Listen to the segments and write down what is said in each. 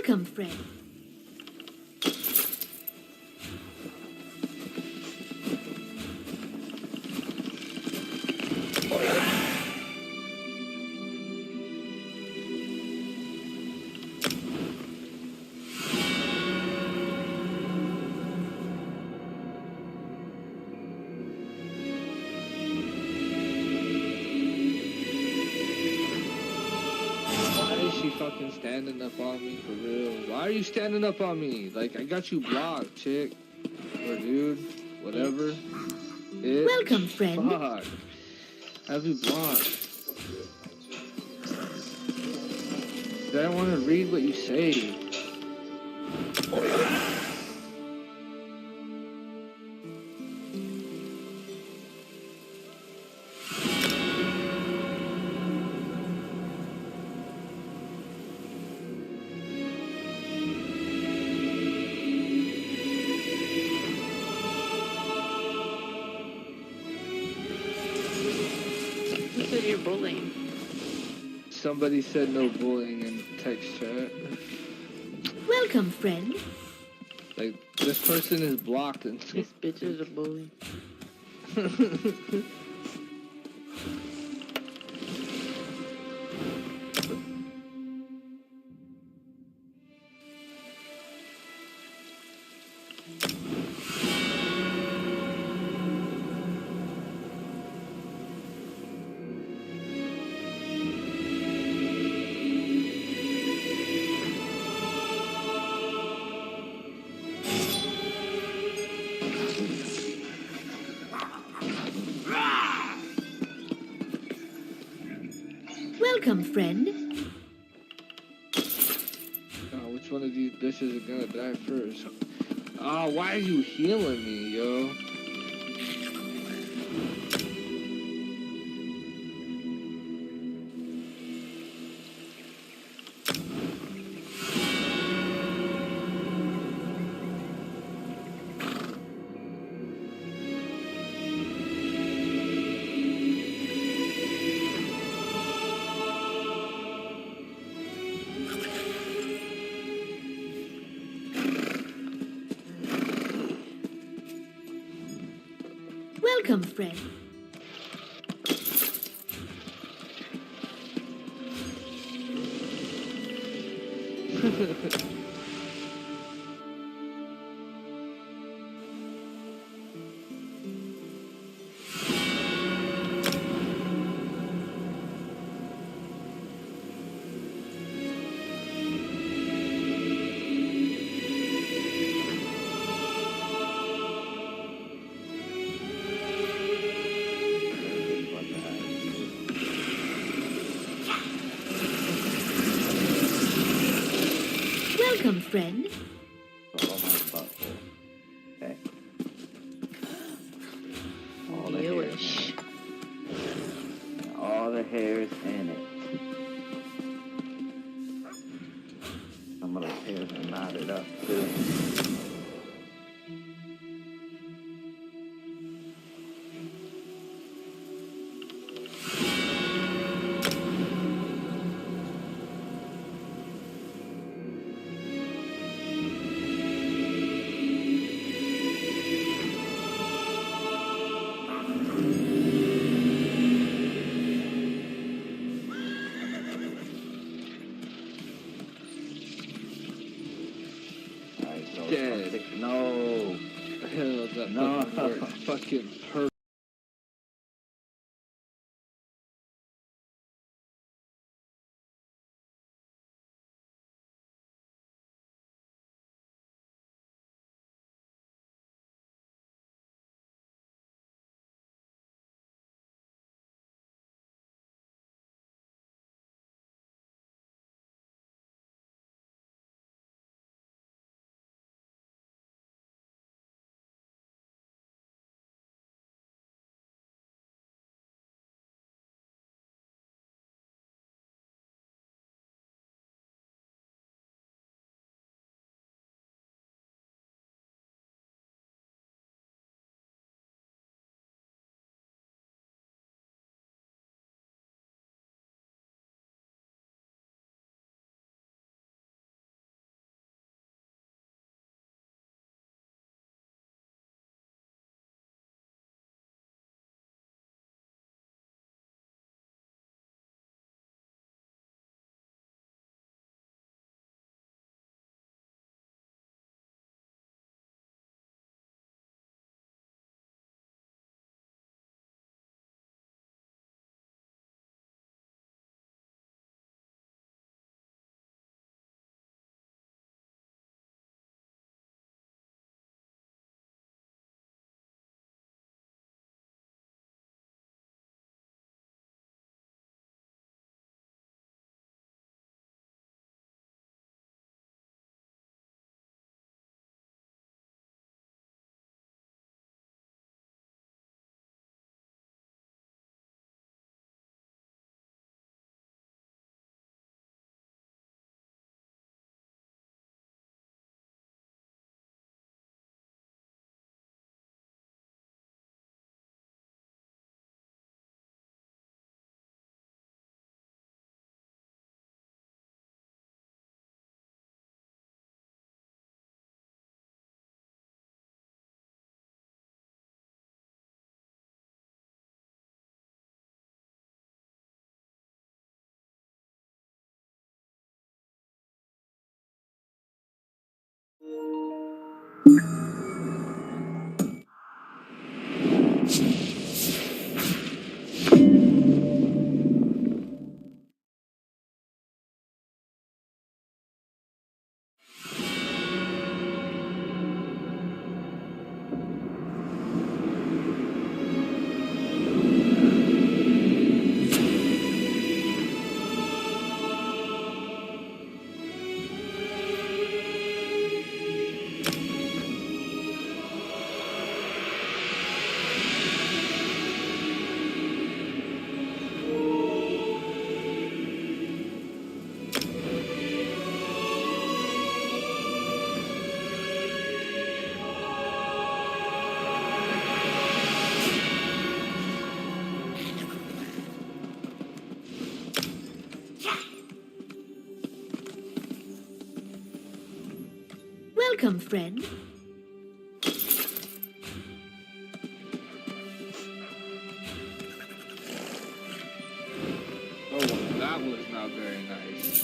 Welcome, friend. She fucking standing up on me for real. Why are you standing up on me? Like, I got you blocked, chick. Or dude. Whatever. Welcome, friend. Fuck. I have you blocked. I don't want to read what you say. You're bullying. Somebody said no bullying in text chat. Welcome, friend. Like, this person is blocked and This bitch is a bully. Welcome, friend. Which one of these bitches are gonna die first? Oh, why are you healing me, yo? Welcome, friend. Welcome, friend. Okay. Newish. All the hairs in it. Some of the hairs are knotted up too. Dead. No. Hell, that No. fucking perfect. Welcome, friend. Oh, well, that was not very nice.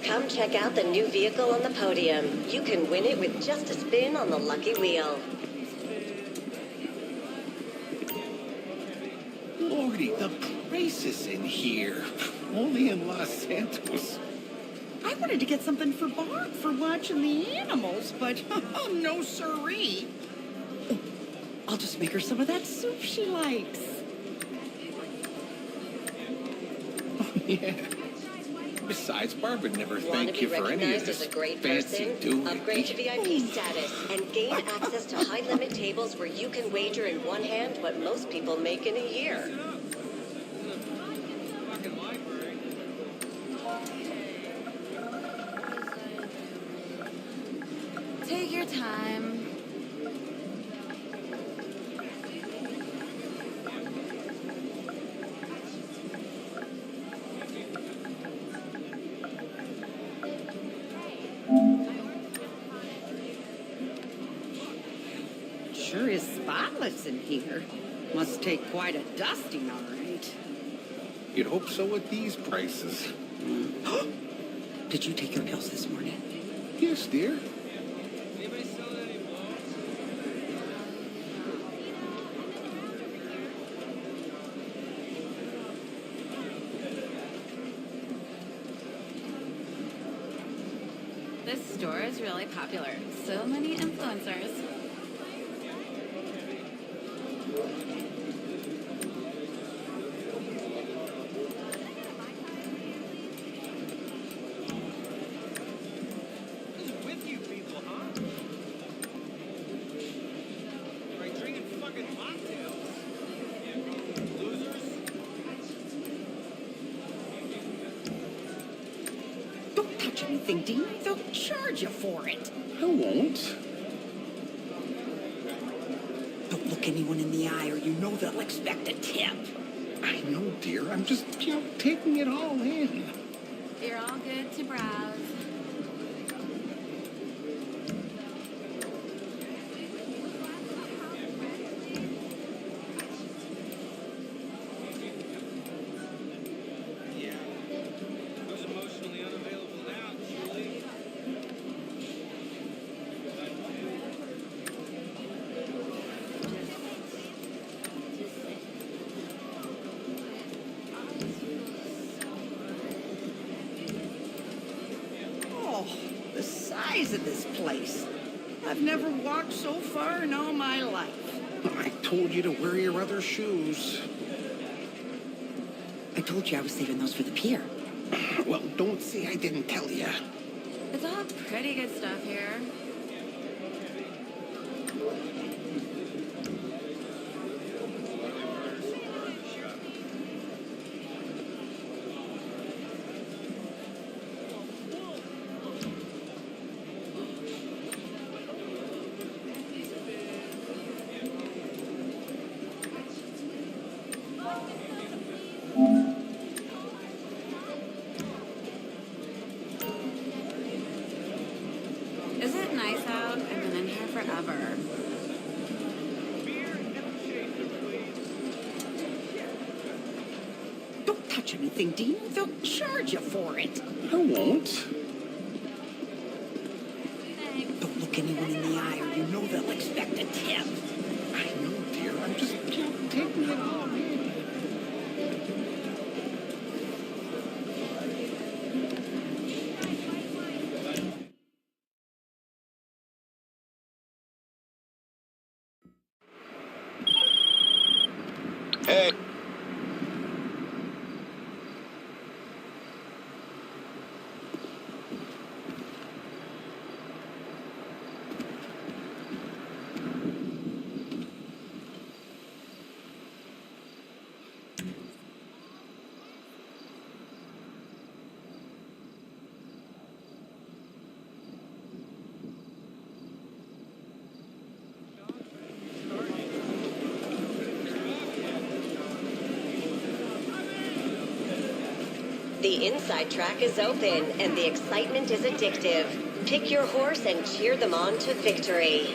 Come check out the new vehicle on the podium. You can win it with just a spin on the lucky wheel. Lordy, the prices in here. Only in Los Santos. I wanted to get something for Barb for watching the animals, but no siree. Oh, I'll just make her some of that soup she likes. Oh, yeah. Besides, Barb would never Want to thank be you for any of recognized this as a great fancy person? doing. Upgrade to VIP status and gain access to high-limit tables where you can wager in one hand what most people make in a year. Take your time. Sure is spotless in here. Must take quite a dusting, all right. You'd hope so at these prices. Did you take your pills this morning? Yes, dear. This store is really popular. So many influencers. With you people, huh? Like drinking fucking mocktails. Losers. Don't touch anything, Dean. They'll charge you for it. I won't. Don't look anyone in the eye or you know they'll expect a tip. I know, dear. I'm just, taking it all in. You're all good to browse. Yeah. Who's emotionally unavailable now, Julie? Oh, the size of this place. I've never walked so far in all my life. I told you to wear your other shoes. I told you I was saving those for the pier. Well, don't say I didn't tell you. It's all pretty good stuff here. Is it nice out? I've been in here forever. Don't touch anything, Dean. They'll charge you for it. I won't. Thanks. Don't look anyone in the eye or you know they'll expect a tip. I know, dear. I'm just, taking it all in. Hey. The inside track is open and the excitement is addictive. Pick your horse and cheer them on to victory.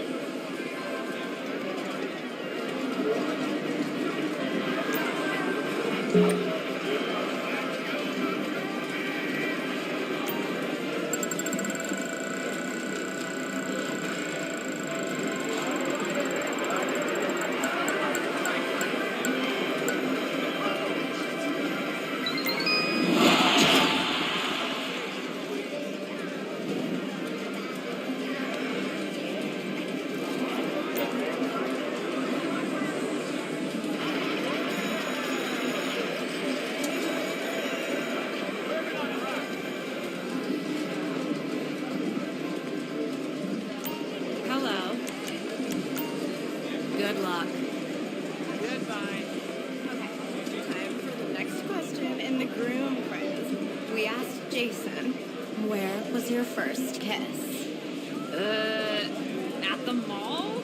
Good luck. Goodbye. Okay, time for the next question in the groom quiz. We asked Jason, where was your first kiss? At the mall?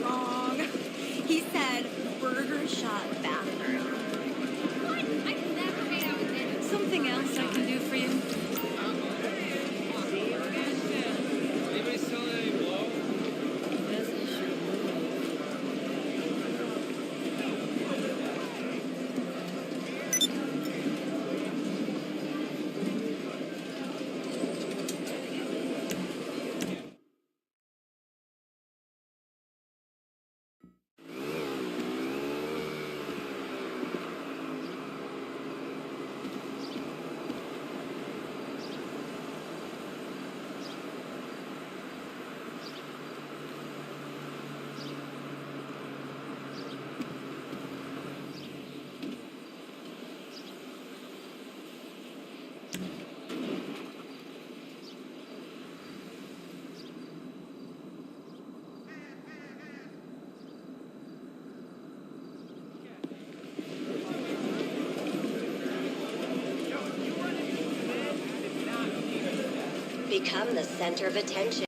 Wrong. He said burger shot bathroom. What? I've never made out with it. Something else I can do for you? Anybody selling any blow? Become the center of attention.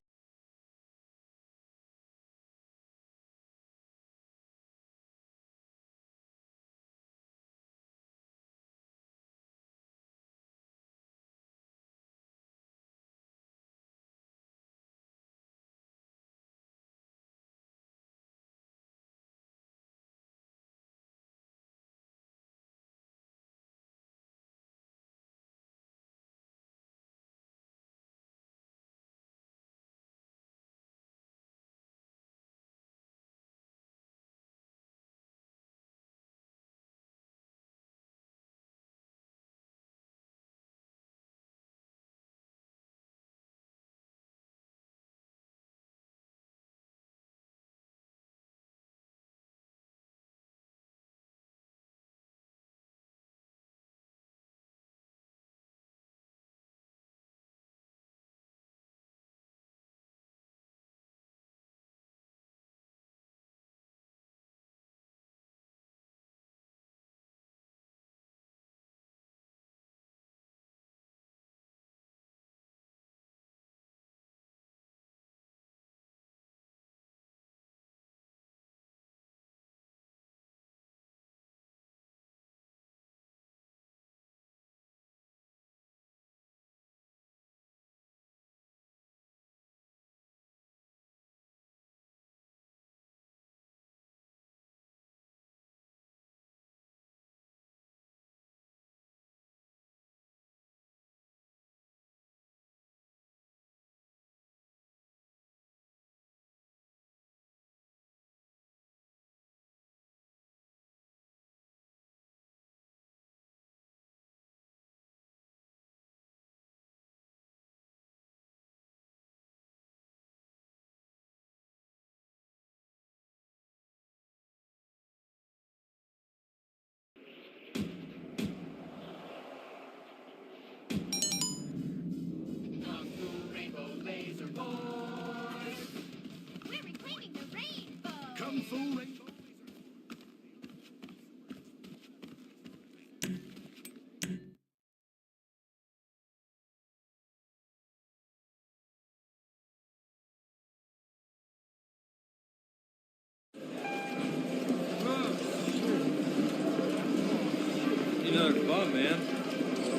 Another bum, man.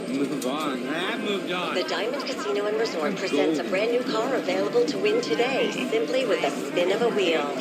Move on. I moved on. The Diamond Casino and Resort presents a brand new car available to win today, simply with the spin of a wheel.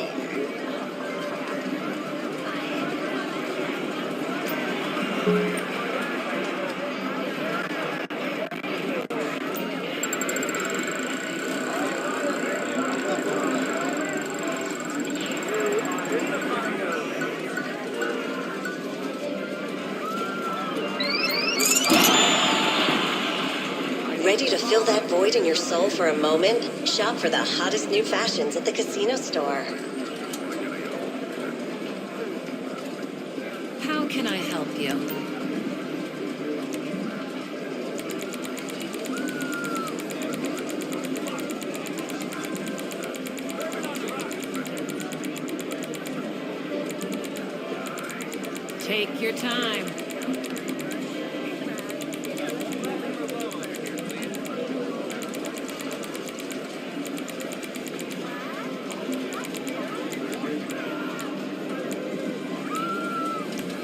Ready to fill that void in your soul for a moment? Shop for the hottest new fashions at the casino store. How can I help you? Take your time.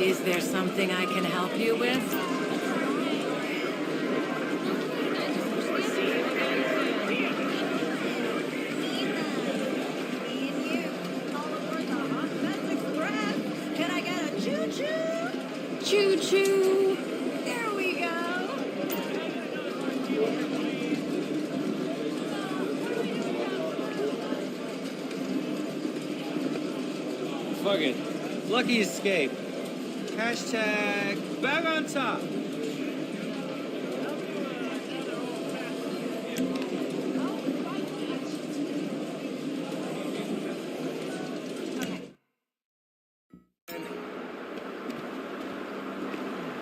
Is there something I can help you with? Can I get a choo-choo? Choo-choo. There we go. Fuck it. Lucky escape. Hashtag back on top.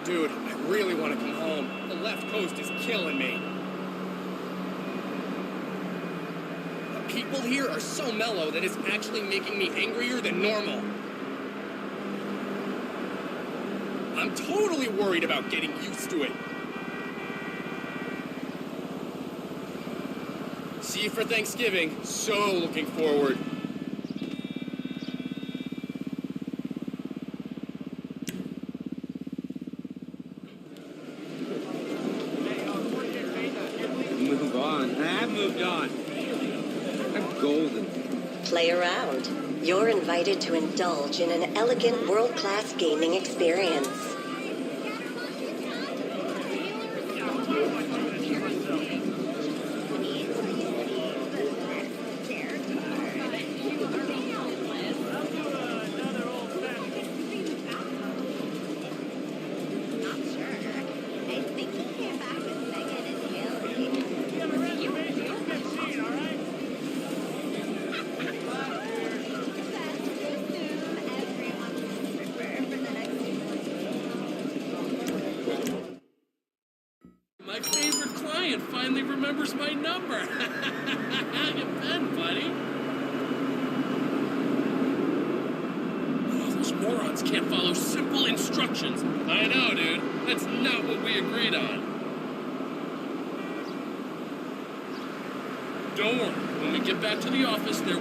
Dude, I really want to come home. The left coast is killing me. The people here are so mellow that it's actually making me angrier than normal. I'm totally worried about getting used to it. See you for Thanksgiving. So looking forward. Move on. I've moved on. I'm golden. Play around. You're invited to indulge in an elegant, world-class gaming experience. My favorite client finally remembers my number. How you been, buddy? Oh, those morons can't follow simple instructions. I know, dude. That's not what we agreed on. Don't worry. When we get back to the office, there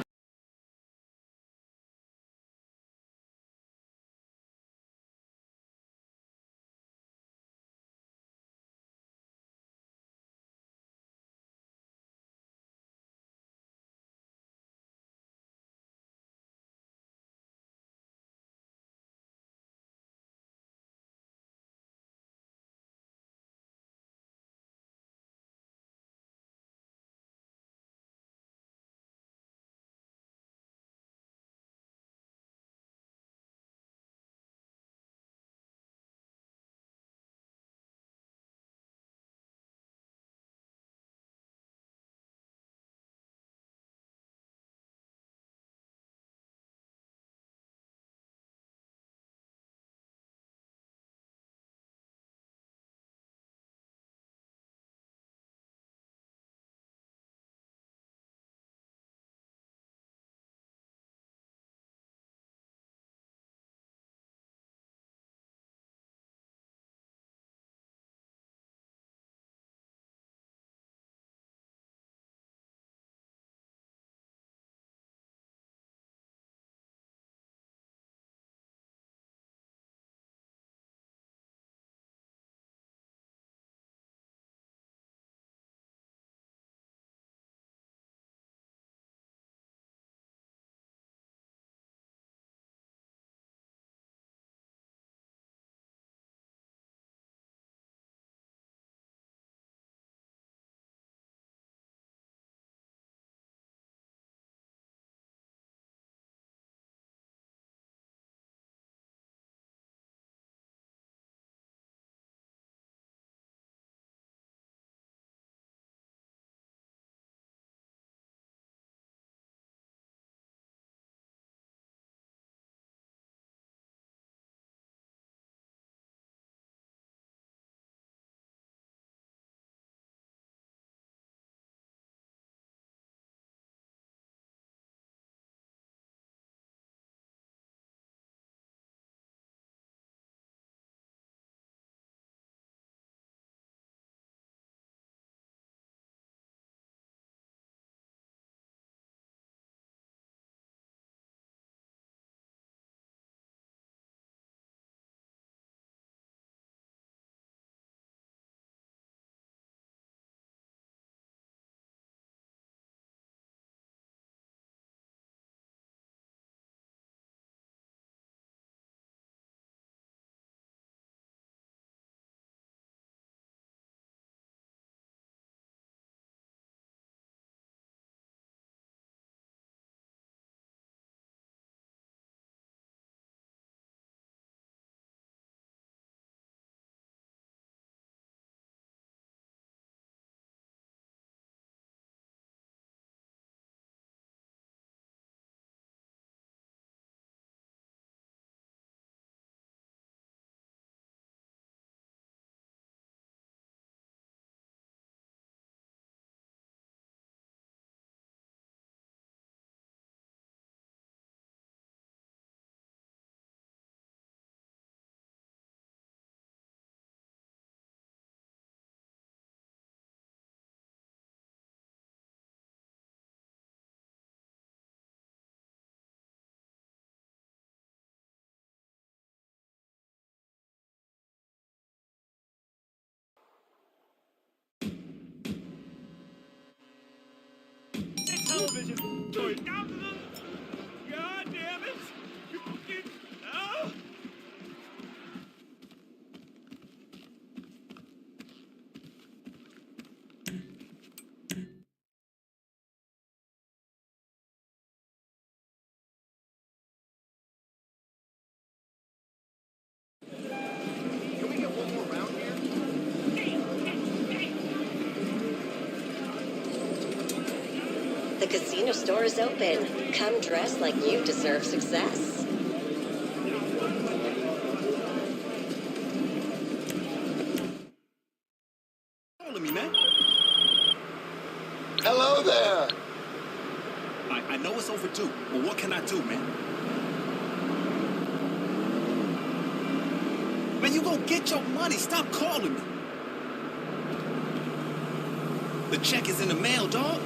television. Going down to the... God damn it! You fucking... Oh! Can we get one more round here? The casino store is open. Come dressed like you deserve success. Calling me, man. Hello there. I know it's overdue, but what can I do, man? Man, you gonna get your money. Stop calling me. The check is in the mail, dog.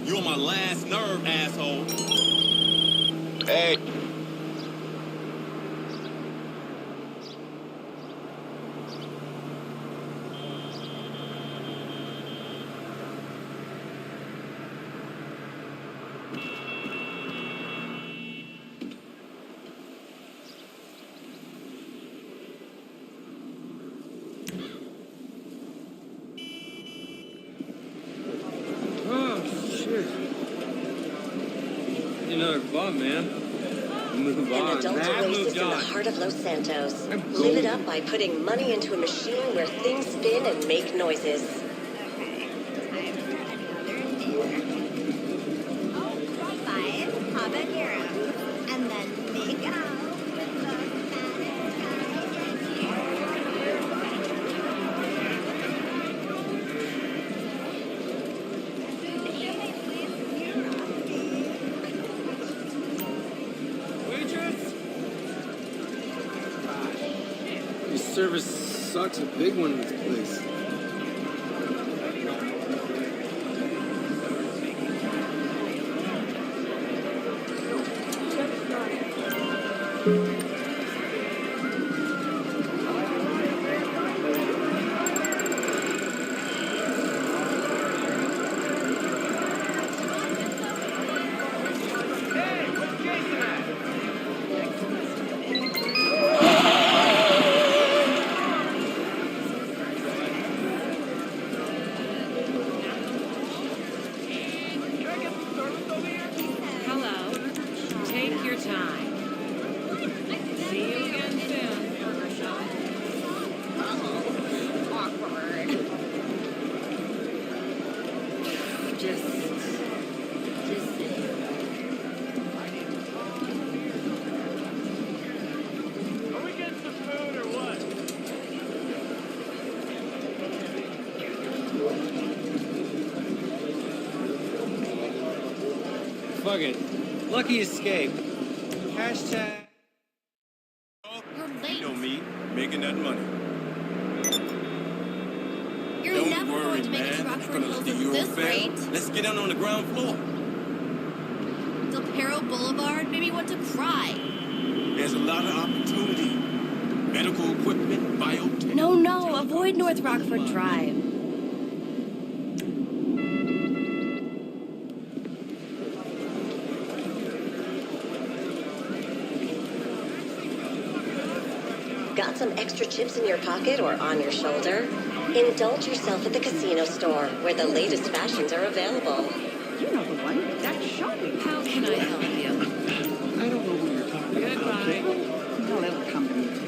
You on my last nerve, asshole. Hey. Another bum, man. Move An on. adult oasis in the heart of Los Santos. Live it up by putting money into a machine where things spin and make noises. And then make out with Waitress! Your service sucks. A big one in this place. Hello. Take your time. See you again soon. awkward. Just sit here. Are we getting some food or what? Fuck it. Lucky escape. Hashtag. You're late. You know me, making that money. You're Don't never worry, going to make it to man. Rockford Gonna Hills steal at your this fare. rate. Let's get down on the ground floor. Del Perro Boulevard made me want to cry. There's a lot of opportunity. Medical equipment, biotech. No, avoid North Rockford Drive. Got some extra chips in your pocket or on your shoulder? Indulge yourself at the casino store, where the latest fashions are available. You know the one. That's showing. How can I help you? I don't know who you're talking about. Goodbye. Well, it'll come to me.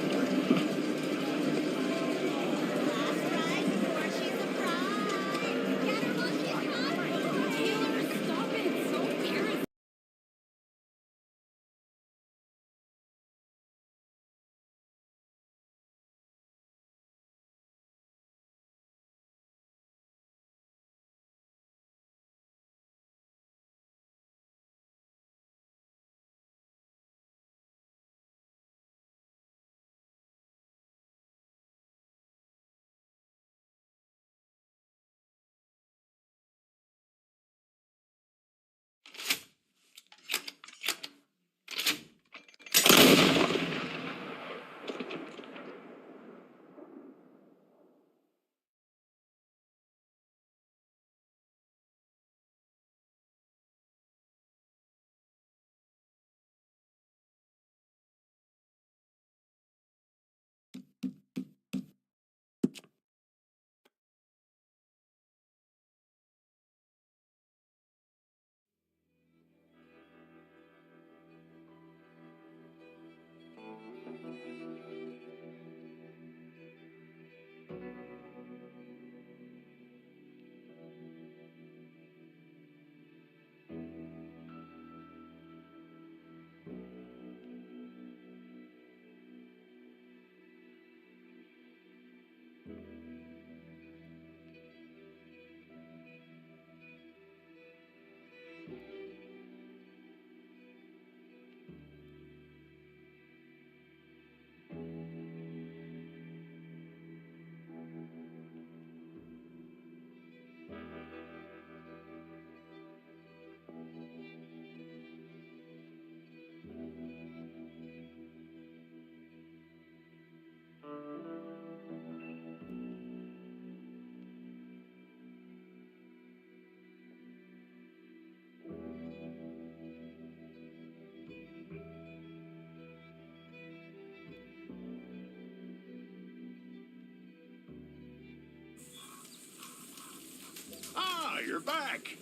Ah, you're back.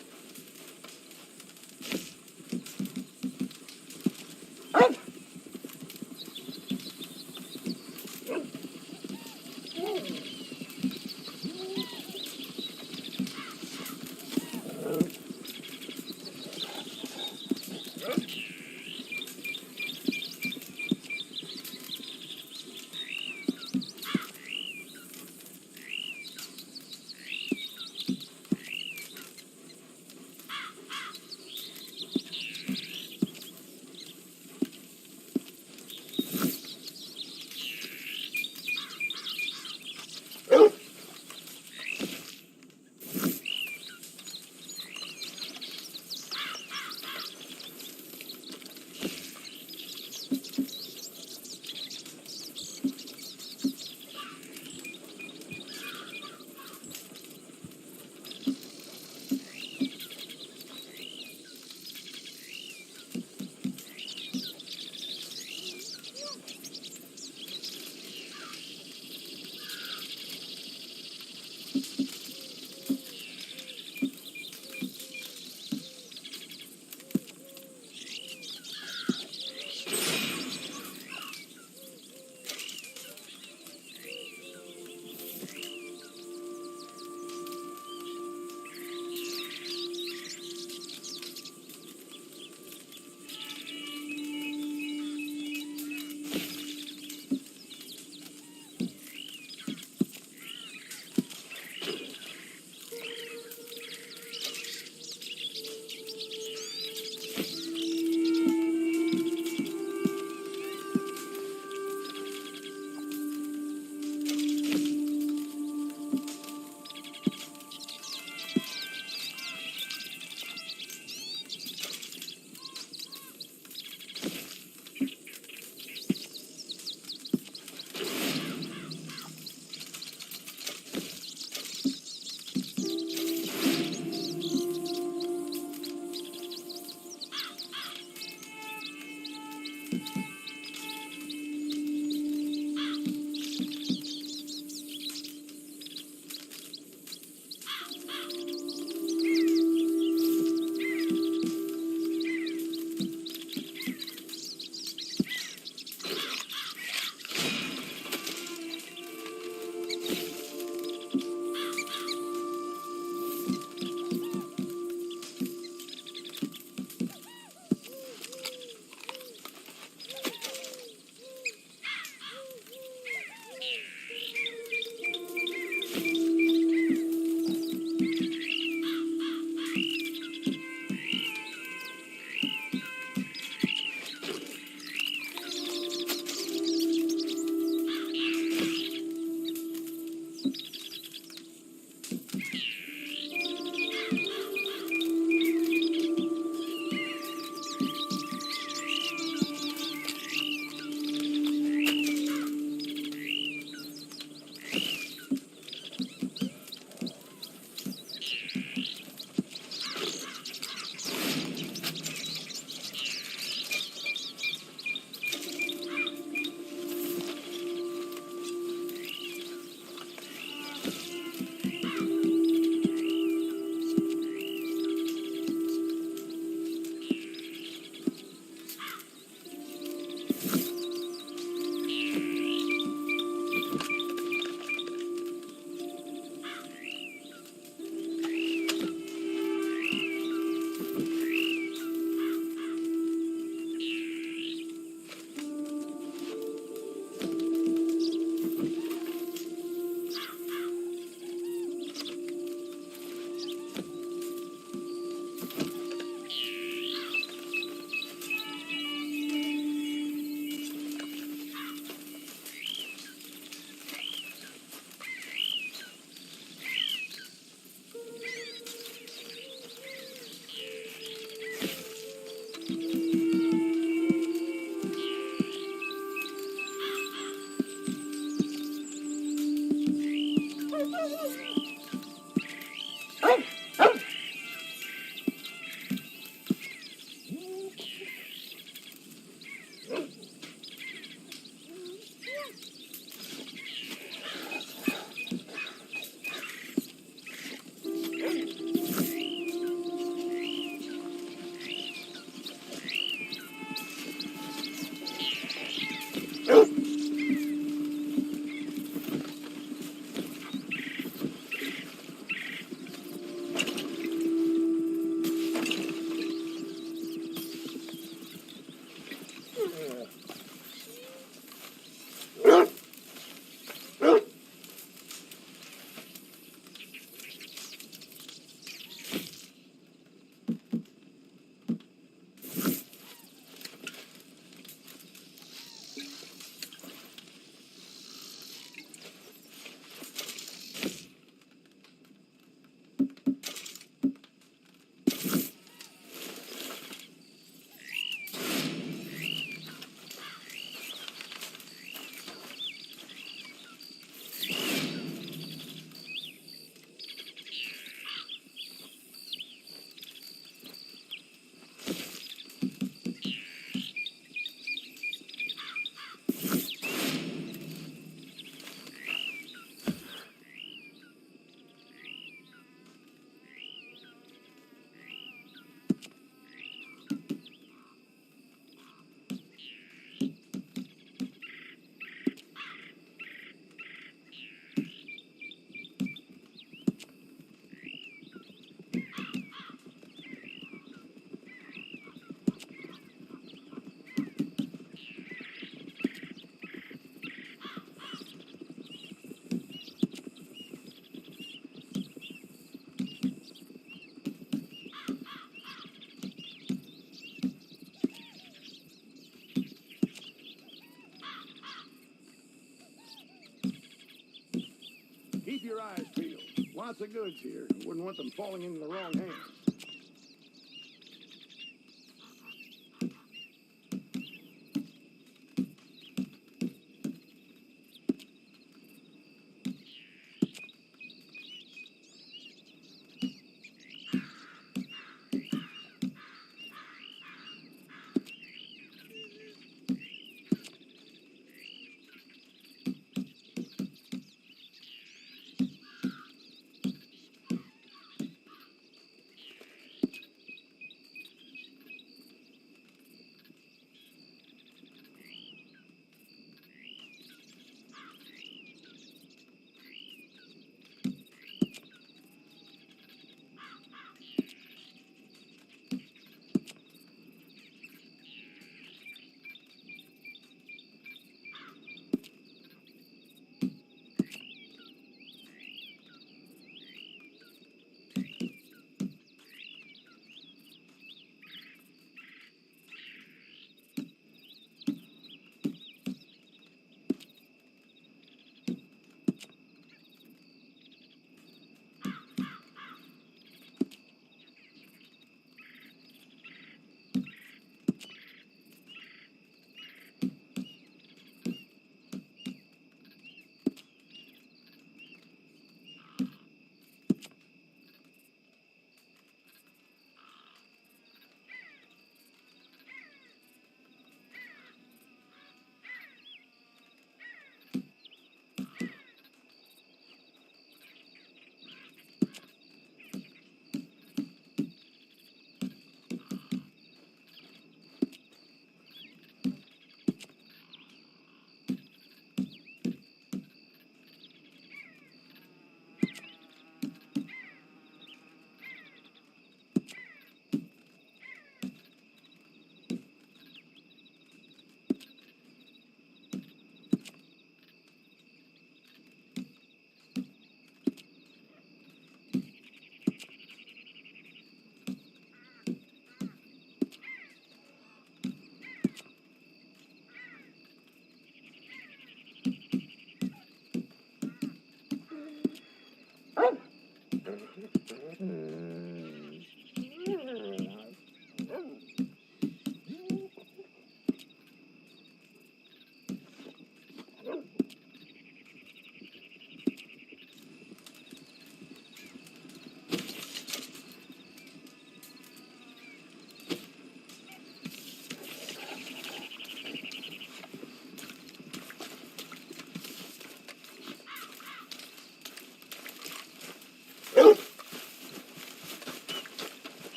Keep your eyes peeled. Lots of goods here. Wouldn't want them falling into the wrong hands.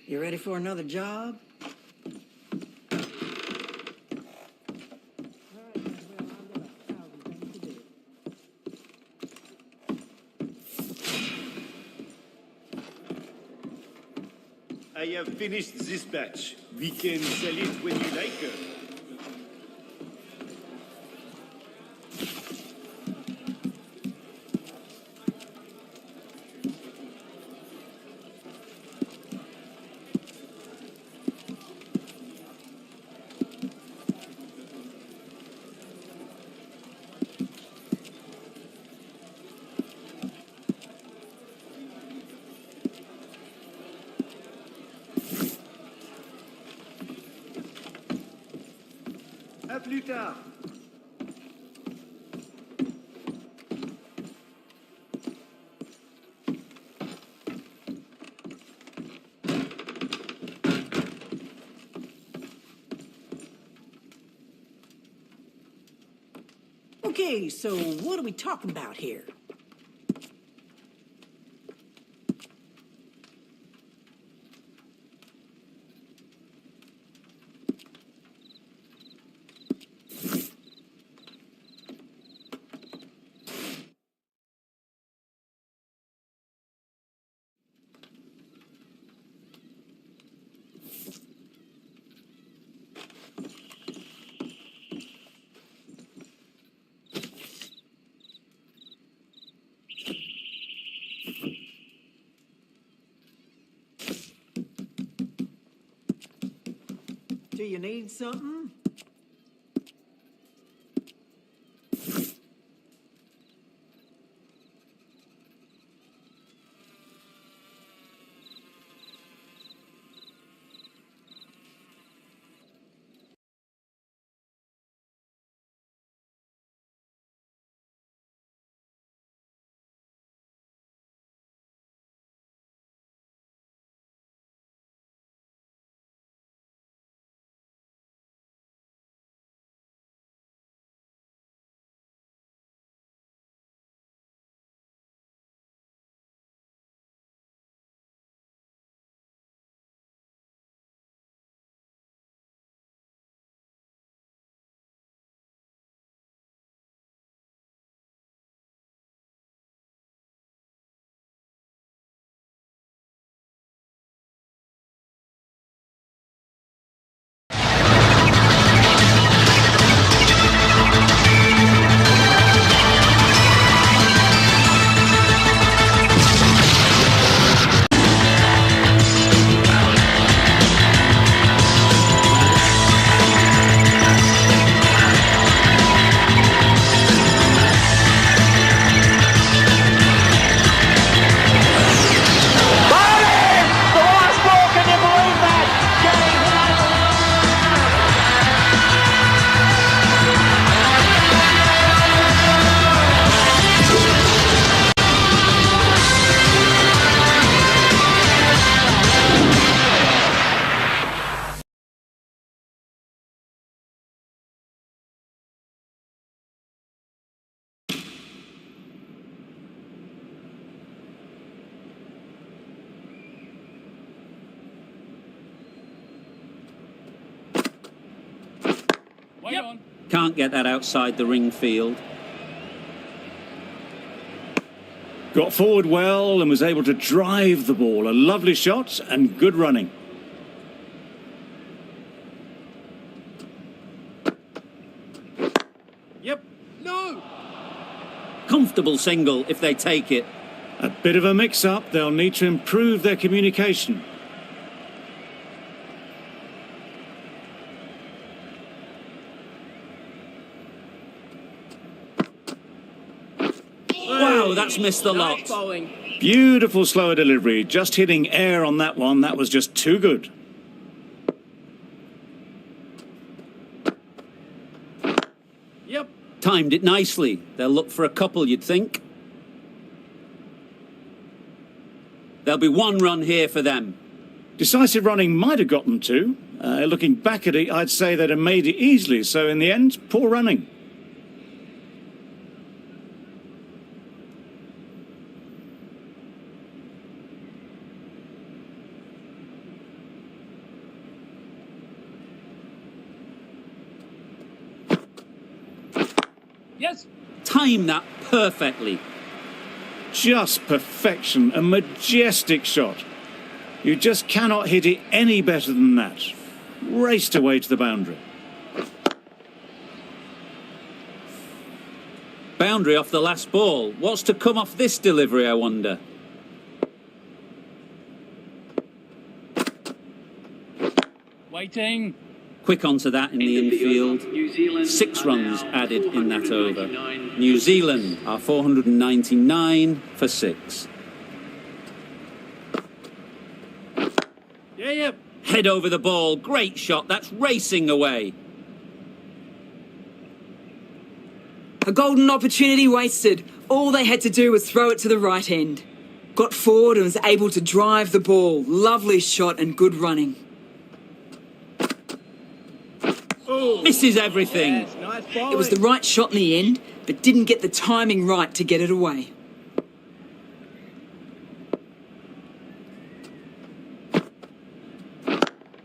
You ready for another job? I have finished this batch. We can sell it when you like. À plus tard. Okay, so what are we talking about here? Do you need something? Can't get that outside the ring field. Got forward well and was able to drive the ball. A lovely shot and good running. Yep. No! Comfortable single if they take it. A bit of a mix-up. They'll need to improve their communication. Wow, that's missed the lot. Nice bowling. Beautiful slower delivery. Just hitting air on that one. That was just too good. Yep. Timed it nicely. They'll look for a couple, you'd think. There'll be one run here for them. Decisive running might have got them two. Looking back at it, I'd say they'd have made it easily. So in the end, poor running. Yes. Time that perfectly. Just perfection. A majestic shot. You just cannot hit it any better than that. Raced away to the boundary. Boundary off the last ball. What's to come off this delivery, I wonder? Waiting. Quick onto that in the infield. 6 runs added in that over. New Zealand are 499 for 6. Yeah. Head over the ball. Great shot. That's racing away. A golden opportunity wasted. All they had to do was throw it to the right end. Got forward and was able to drive the ball. Lovely shot and good running. Oh, Misses everything. Yes, nice bowling. It was the right shot in the end, but didn't get the timing right to get it away.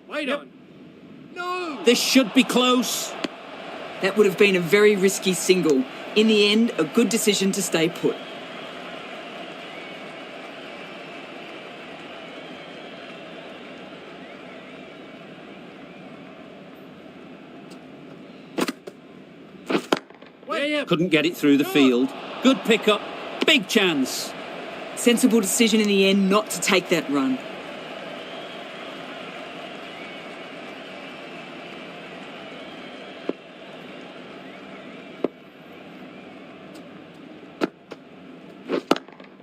Wait on. No! This should be close. That would have been a very risky single. In the end, a good decision to stay put. Couldn't get it through the field. Good pickup. Big chance. Sensible decision in the end not to take that run.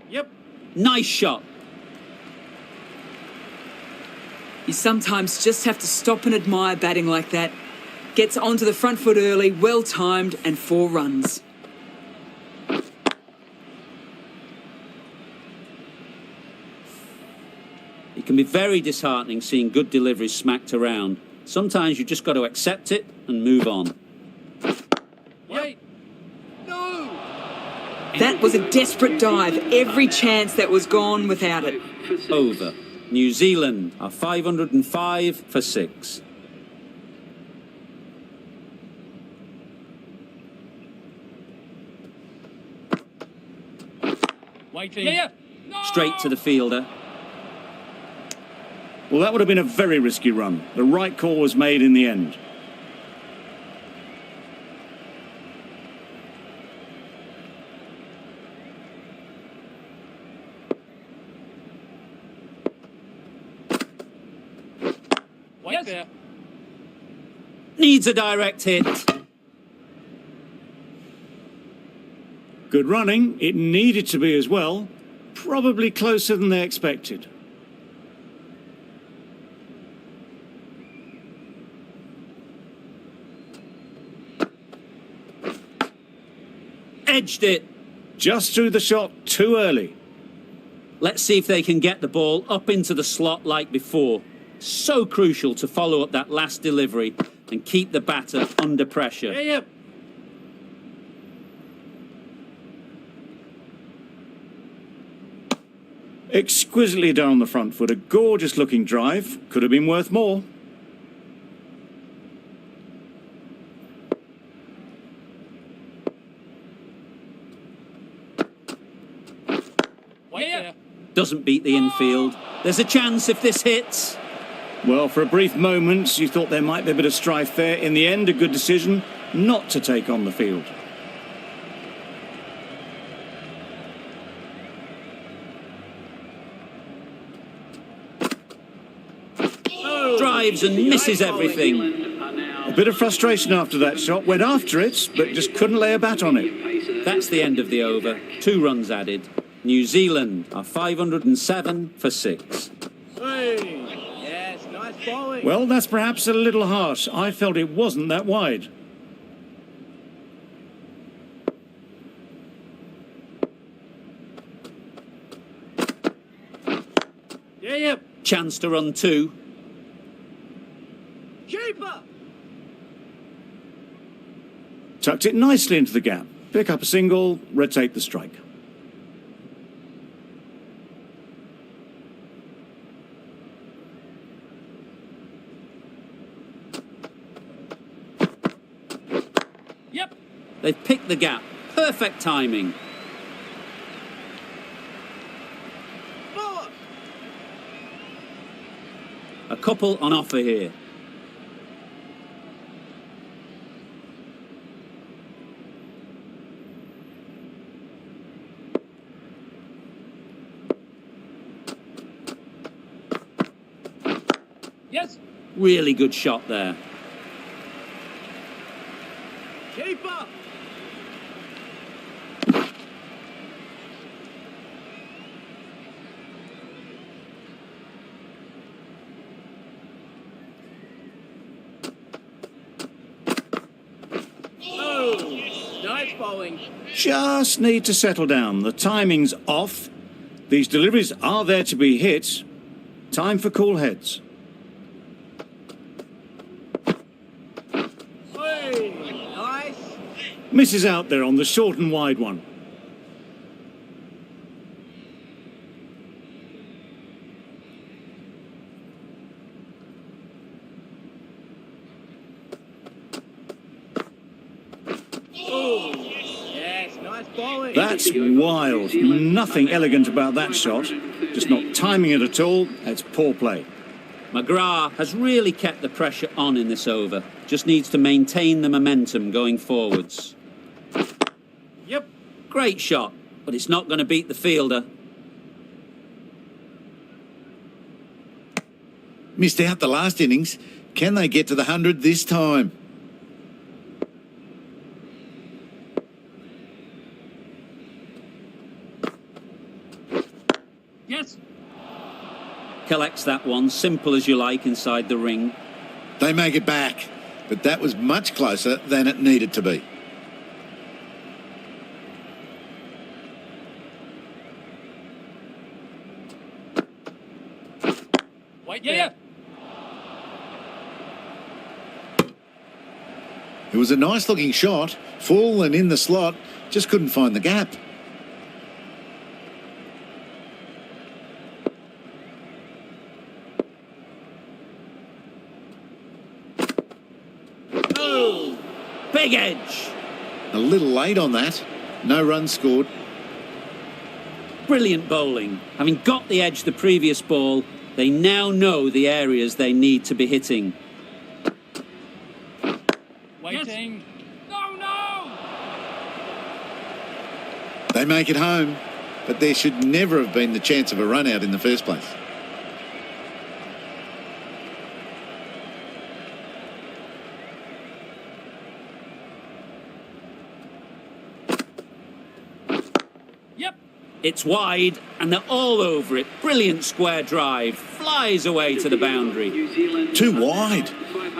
Yep. Nice shot. You sometimes just have to stop and admire batting like that. Gets onto the front foot early, well timed, and 4 runs. It can be very disheartening seeing good deliveries smacked around. Sometimes you just got to accept it and move on. Wait. No! That was a desperate dive. Every chance that was gone without it. Over. New Zealand are 505 for 6. Waiting. Yeah. Straight to the fielder. Well, that would have been a very risky run. The right call was made in the end. Wait there. Needs a direct hit. Good running. It needed to be as well. Probably closer than they expected. Edged it. Just threw the shot too early. Let's see if they can get the ball up into the slot like before. So crucial to follow up that last delivery and keep the batter under pressure. Yeah. Exquisitely down the front foot. A gorgeous looking drive. Could have been worth more. Wait there. Doesn't beat the infield. There's a chance if this hits. Well, for a brief moment, you thought there might be a bit of strife there. In the end, a good decision not to take on the field. Drives and misses everything. A bit of frustration after that shot. Went after it, but just couldn't lay a bat on it. That's the end of the over. 2 runs added. New Zealand are 507 for 6. Hey. Yes, nice bowling. Well, that's perhaps a little harsh. I felt it wasn't that wide. Yeah. Chance to run 2. Keeper. Tucked it nicely into the gap. Pick up a single, rotate the strike. Yep. They've picked the gap. Perfect timing. Ball. A couple on offer here. Yes. Really good shot there. Keeper. Oh, nice bowling. Just need to settle down. The timing's off. These deliveries are there to be hit. Time for cool heads. Misses out there on the short and wide one. Oh, yes, nice bowling. That's wild. Nothing elegant about that shot. Just not timing it at all. It's poor play. McGrath has really kept the pressure on in this over. Just needs to maintain the momentum going forwards. Yep. Great shot, but it's not going to beat the fielder. Missed out the last innings. Can they get to the 100 this time? Yes. Collects that one, simple as you like, inside the ring. They make it back, but that was much closer than it needed to be. Wait, yeah. It was a nice looking shot, full and in the slot, just couldn't find the gap. Oh, big edge. A little late on that. No runs scored. Brilliant bowling. Having got the edge the previous ball, they now know the areas they need to be hitting. Waiting. No! They make it home, but there should never have been the chance of a run out in the first place. It's wide, and they're all over it. Brilliant square drive. Flies away to the boundary. Too wide.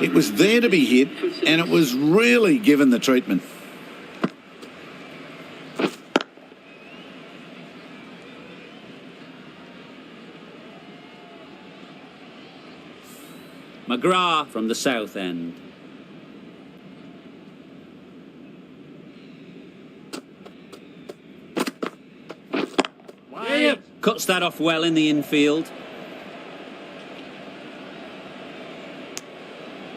It was there to be hit, and it was really given the treatment. McGrath from the south end. Cuts that off well in the infield.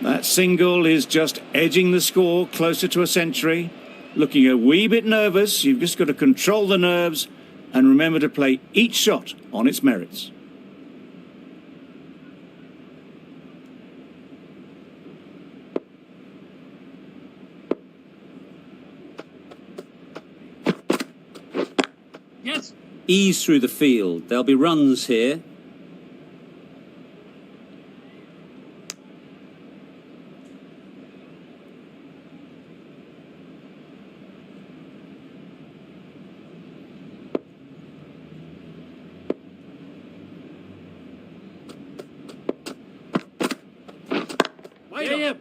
That single is just edging the score closer to a century. Looking a wee bit nervous. You've just got to control the nerves and remember to play each shot on its merits. Yes. Ease through the field. There'll be runs here. Wait up.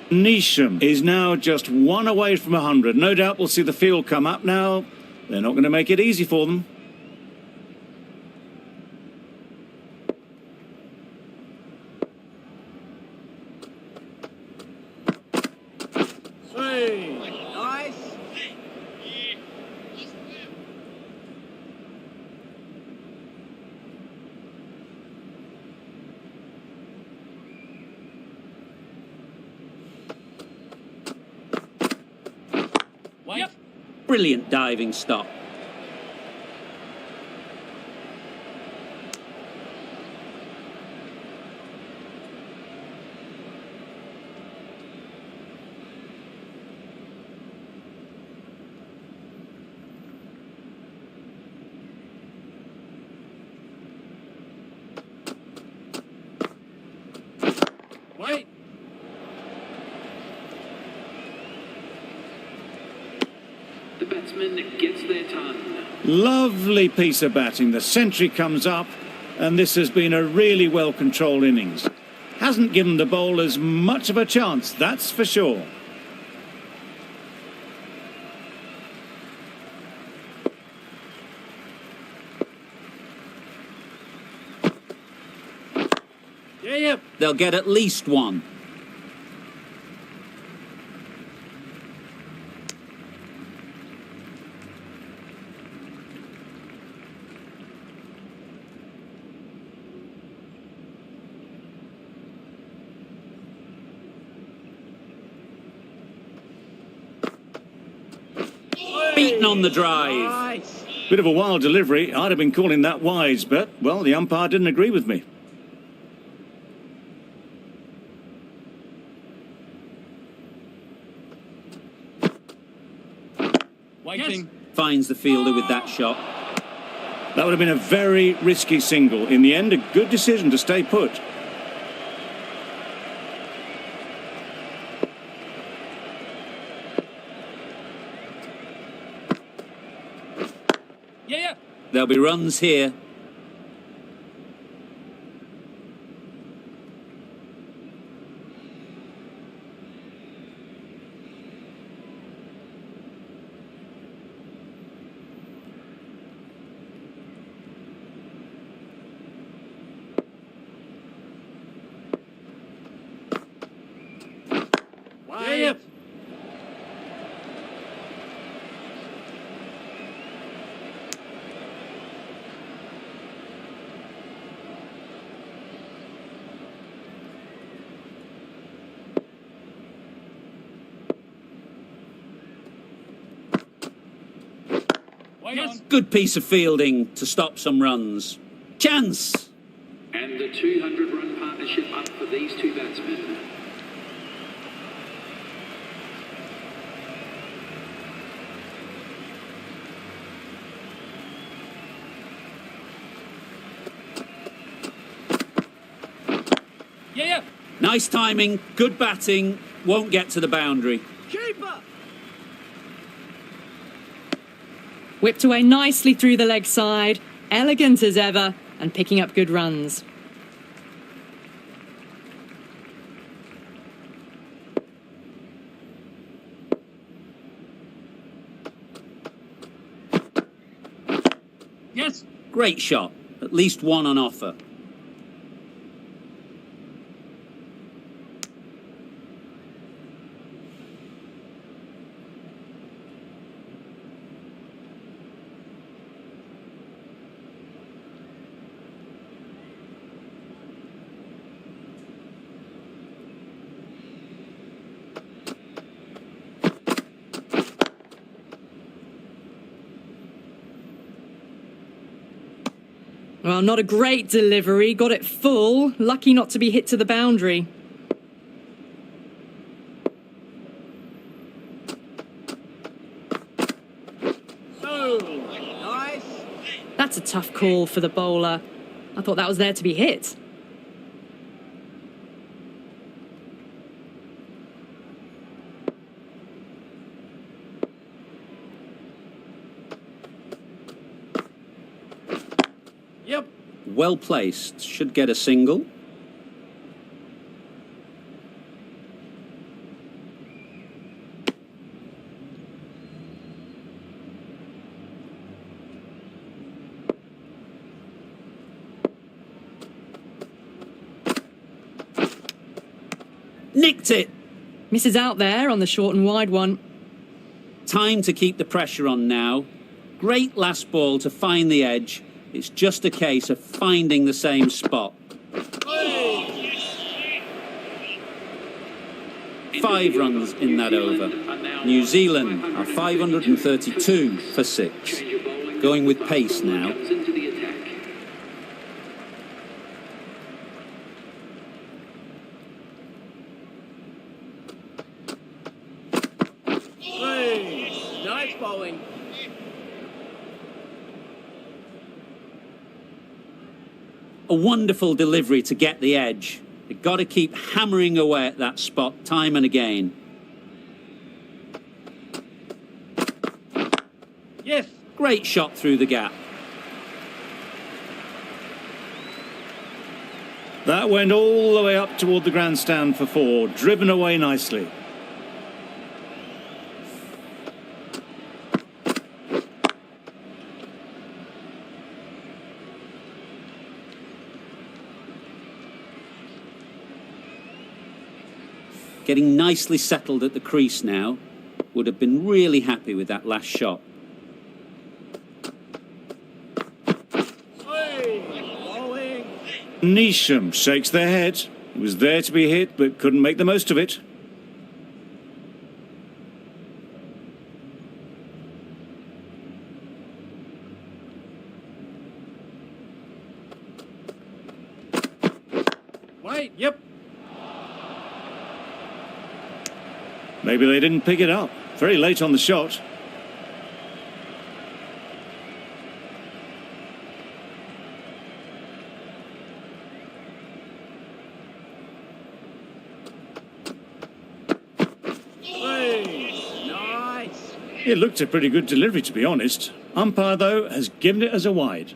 Neesham is now just one away from 100. No doubt we'll see the field come up now. They're not going to make it easy for them. Hey, nice. Yep. Brilliant diving stop. Wait. The batsman gets their ton. Lovely piece of batting. The century comes up, and this has been a really well-controlled innings. Hasn't given the bowlers much of a chance, that's for sure. They'll get at least one. Beaten on the drive. Bit of a wild delivery. I'd have been calling that wise, but, well, the umpire didn't agree with me. Waiting. Finds the fielder with that shot. That would have been a very risky single. In the end, a good decision to stay put. Yeah. There'll be runs here. Yeah. Yes. Good piece of fielding to stop some runs. Chance! And the 200-run partnership up for these two batsmen. Yeah. Nice timing, good batting, won't get to the boundary. Keeper. Whipped away nicely through the leg side, elegant as ever, and picking up good runs. Yes. Great shot, at least one on offer. Well, not a great delivery, got it full, lucky not to be hit to the boundary. Oh, nice. That's a tough call for the bowler. I thought that was there to be hit. Yep. Well placed, should get a single. Nicked it! Misses out there on the short and wide one. Time to keep the pressure on now. Great last ball to find the edge. It's just a case of finding the same spot. 5 runs in that over. New Zealand are 532 for 6. Going with pace now. Nice bowling. A wonderful delivery to get the edge. They've got to keep hammering away at that spot time and again. Yes. Great shot through the gap. That went all the way up toward the grandstand for 4, driven away nicely. Getting nicely settled at the crease now. Would have been really happy with that last shot. Neesham shakes their head. He was there to be hit, but couldn't make the most of it. Wait, yep. Maybe they didn't pick it up. Very late on the shot. Nice. It looked a pretty good delivery, to be honest. Umpire, though, has given it as a wide.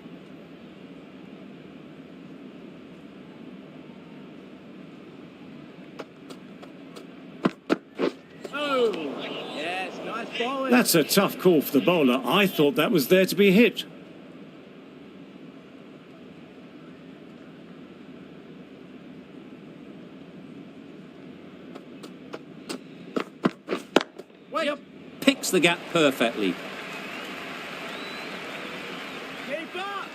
That's a tough call for the bowler. I thought that was there to be hit. Yep. Picks the gap perfectly. Keep up.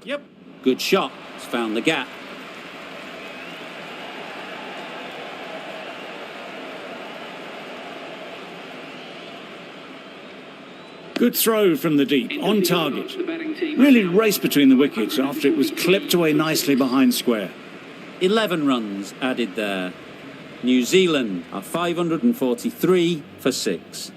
Yep. Good shot. It's found the gap. Good throw from the deep, on target. Really raced between the wickets after it was clipped away nicely behind square. 11 runs added there. New Zealand are 543 for 6.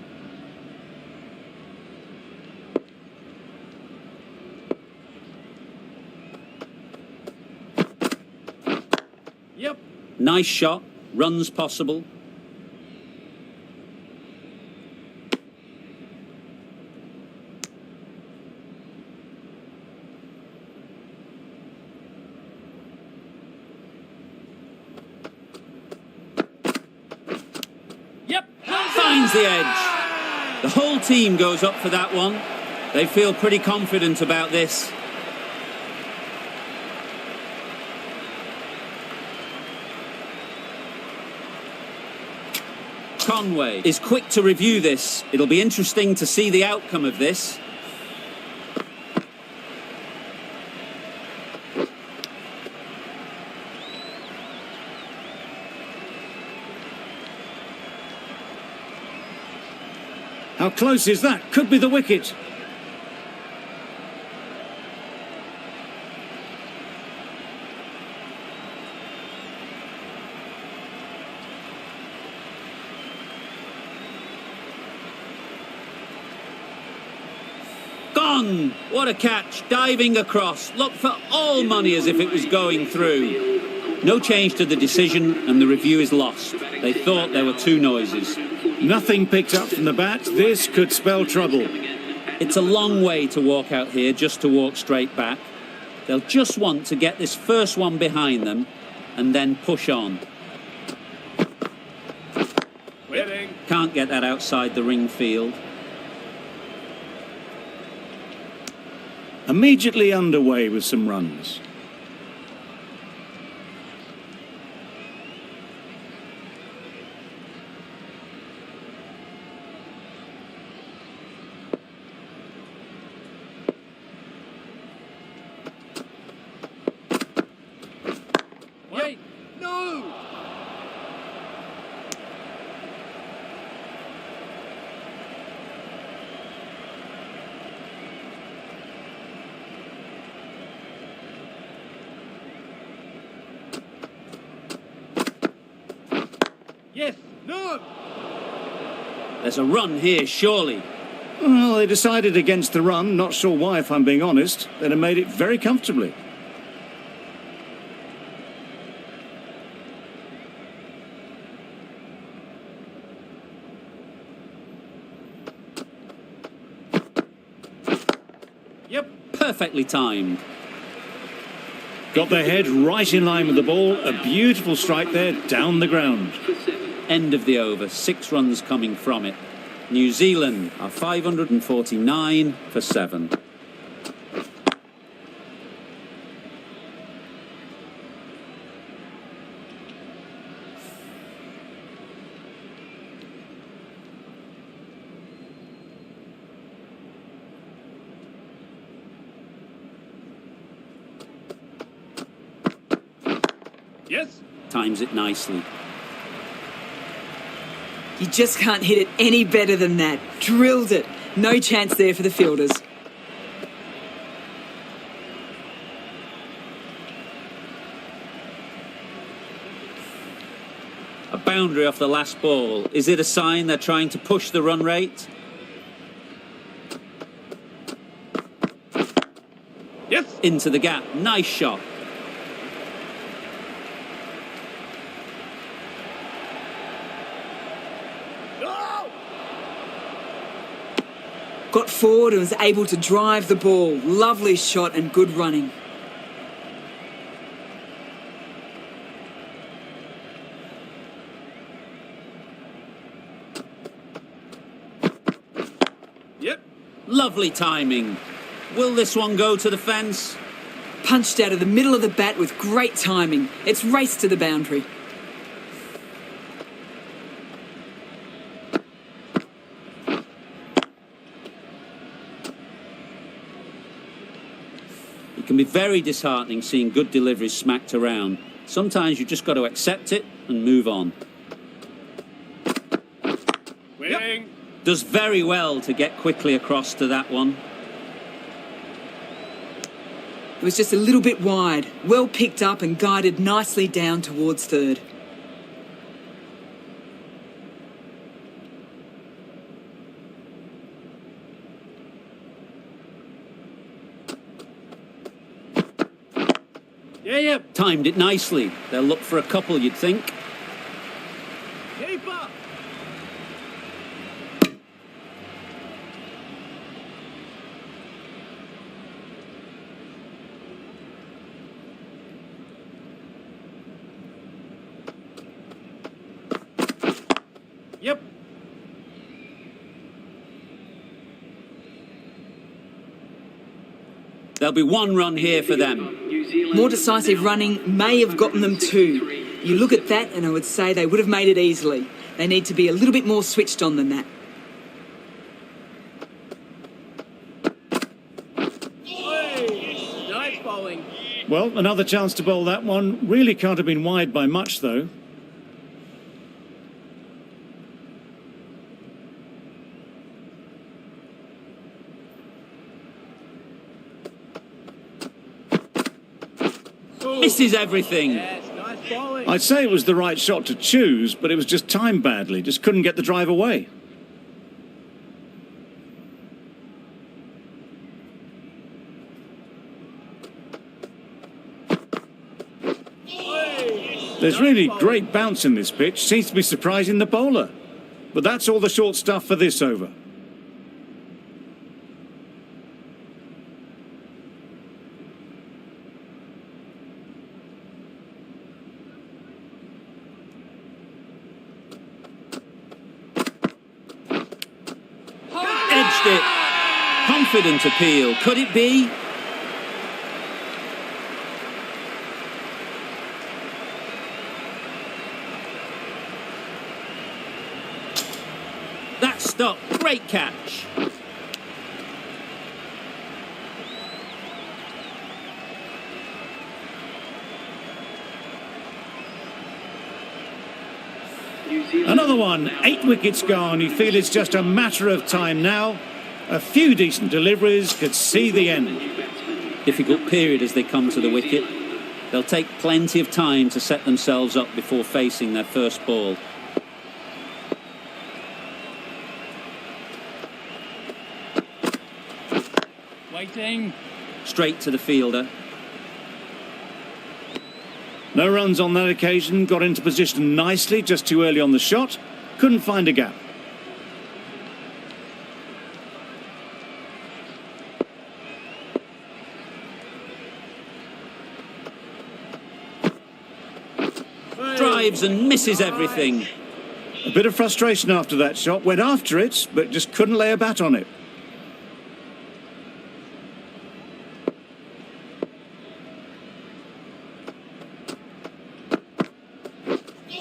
Yep. Nice shot. Runs possible. Yep. Finds the edge. The whole team goes up for that one. They feel pretty confident about this. Conway is quick to review this. It'll be interesting to see the outcome of this. How close is that? Could be the wicket. Gone! What a catch. Diving across. Looked for all money as if it was going through. No change to the decision and the review is lost. They thought there were 2 noises. Nothing picked up from the bat. This could spell trouble. It's a long way to walk out here just to walk straight back. They'll just want to get this first one behind them and then push on. Can't get that outside the ring field. Immediately underway with some runs. Wait. No. Yes. No. There's a run here, surely. Well, they decided against the run. Not sure why, if I'm being honest. They'd have made it very comfortably. Yep. Perfectly timed. Got their head right in line with the ball. A beautiful strike there down the ground. End of the over. 6 runs coming from it. New Zealand are 549 for 7. Yes. Times it nicely. You just can't hit it any better than that. Drilled it. No chance there for the fielders. A boundary off the last ball. Is it a sign they're trying to push the run rate? Yes. Into the gap. Nice shot. Got forward and was able to drive the ball. Lovely shot and good running. Yep. Lovely timing. Will this one go to the fence? Punched out of the middle of the bat with great timing. It's raced to the boundary. It can be very disheartening seeing good deliveries smacked around. Sometimes you just got to accept it and move on. Waiting. Does very well to get quickly across to that one. It was just a little bit wide. Well picked up and guided nicely down towards third. Yeah. Timed it nicely. They'll look for a couple, you'd think. Keep up. Yep. There'll be 1 run here for them. More decisive running may have gotten them 2. You look at that and I would say they would have made it easily. They need to be a little bit more switched on than that. Nice bowling. Well, another chance to bowl that one. Really can't have been wide by much, though. Misses everything. Yes, nice bowling. I'd say it was the right shot to choose, but it was just timed badly. Just couldn't get the drive away. There's really great bounce in this pitch. Seems to be surprising the bowler. But that's all the short stuff for this over. Edged it. Confident appeal. Could it be? That stop. Great catch. Another one, 8 wickets gone. You feel it's just a matter of time now. A few decent deliveries could see the end. Difficult period as they come to the wicket. They'll take plenty of time to set themselves up before facing their first ball. Waiting. Straight to the fielder. No runs on that occasion. Got into position nicely, just too early on the shot. Couldn't find a gap. dives and misses everything. A bit of frustration after that shot. Went after it, but just couldn't lay a bat on it.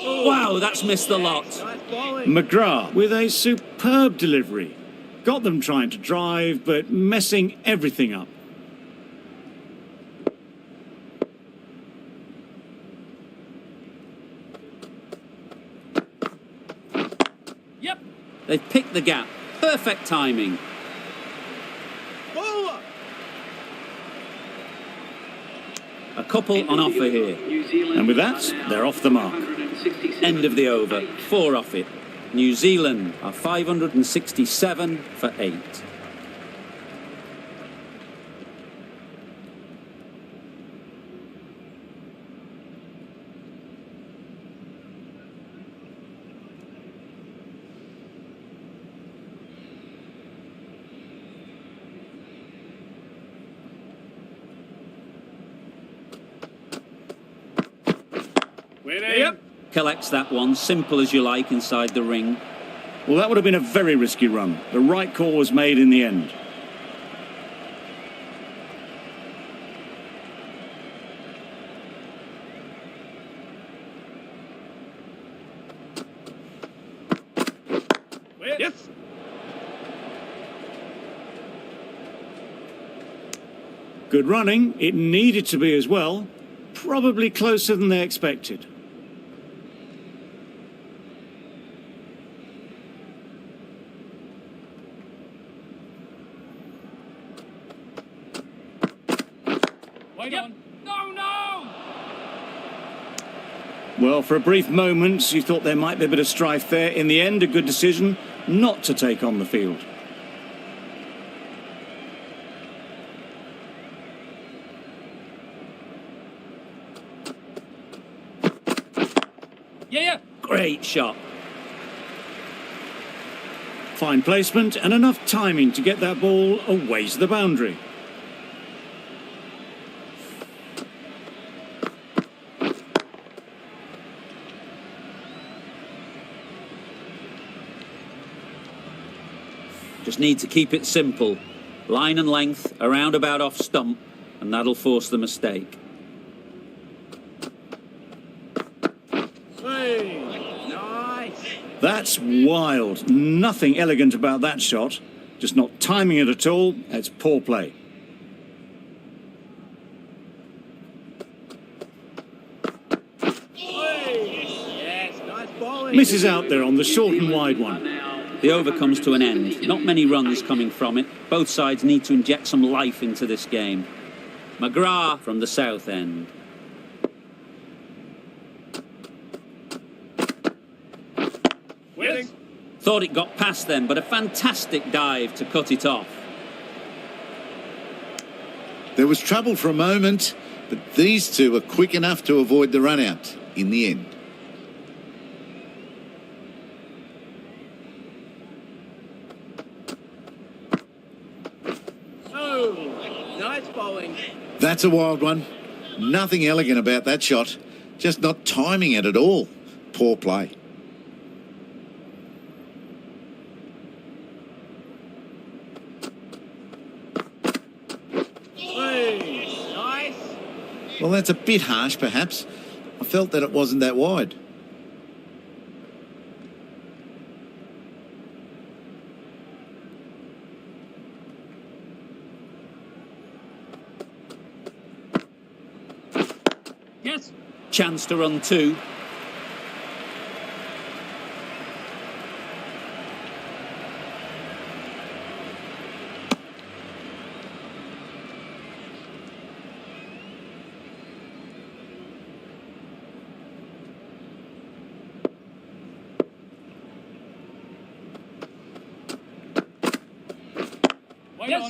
Wow, that's missed the lot. McGrath with a superb delivery. Got them trying to drive, but messing everything up. Yep. They've picked the gap. Perfect timing. A couple on offer here. And with that, they're off the mark. End of the over. 4 off it. New Zealand are 567 for 8. Yep. Collects that one, simple as you like, inside the ring. Well, that would have been a very risky run. The right call was made in the end. Yes. Good running. It needed to be as well. Probably closer than they expected. Wait on. No! Well, for a brief moment, you thought there might be a bit of strife there. In the end, a good decision not to take on the field. Yeah. Great shot. Fine placement and enough timing to get that ball away to the boundary. Just need to keep it simple. Line and length, around about off stump, and that'll force the mistake. That's wild. Nothing elegant about that shot. Just not timing it at all. It's poor play. Yes, nice bowling. Misses out there on the short and wide one. The over comes to an end. Not many runs coming from it. Both sides need to inject some life into this game. McGrath from the south end. Winning. Thought it got past them, but a fantastic dive to cut it off. There was trouble for a moment, but these two were quick enough to avoid the run-out in the end. Oh, nice bowling. That's a wild one. Nothing elegant about that shot. Just not timing it at all. Poor play. Nice. Well, that's a bit harsh, perhaps. I felt that it wasn't that wide. Yes. Chance to run 2.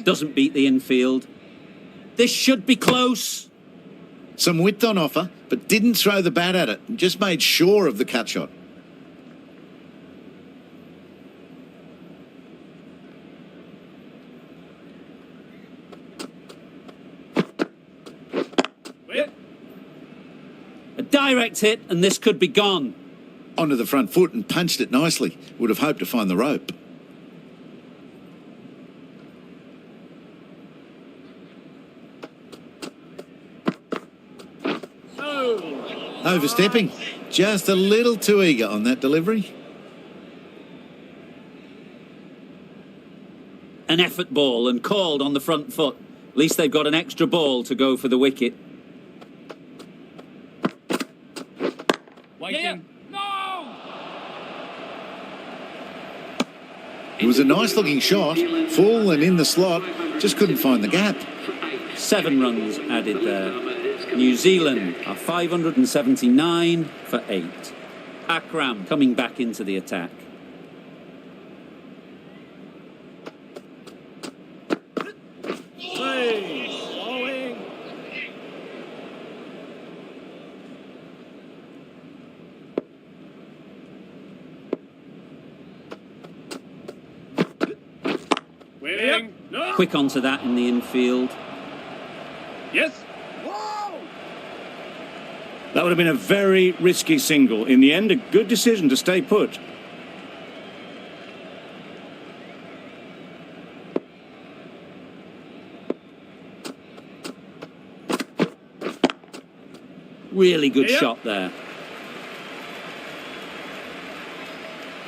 Doesn't beat the infield. This should be close. Some width on offer, but didn't throw the bat at it. Just made sure of the cut shot. A direct Direct hit, and this could be gone. Onto the front foot and punched it nicely. Would have hoped to find the rope. Overstepping. Just a little too eager on that delivery. An effort ball and called on the front foot. At least they've got an extra ball to go for the wicket. Waiting. No! It was a nice looking shot. Full and in the slot. Just couldn't find the gap. 7 runs added there. New Zealand are 579 for 8. Akram coming back into the attack. Waiting. No. Quick onto that in the infield. Yes. That would have been a very risky single. In the end, a good decision to stay put. Really good shot there.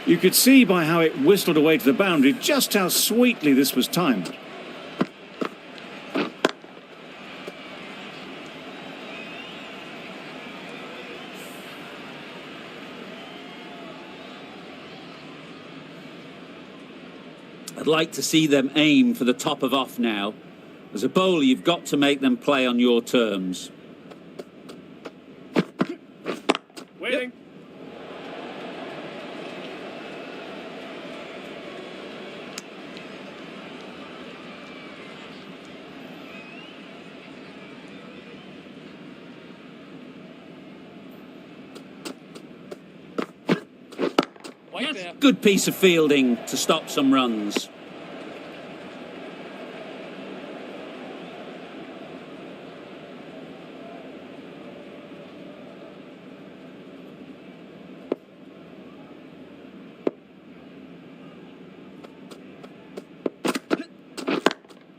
You could see by how it whistled away to the boundary just how sweetly this was timed. I'd like to see them aim for the top of off now. As a bowler, you've got to make them play on your terms. Waiting. Good piece of fielding to stop some runs.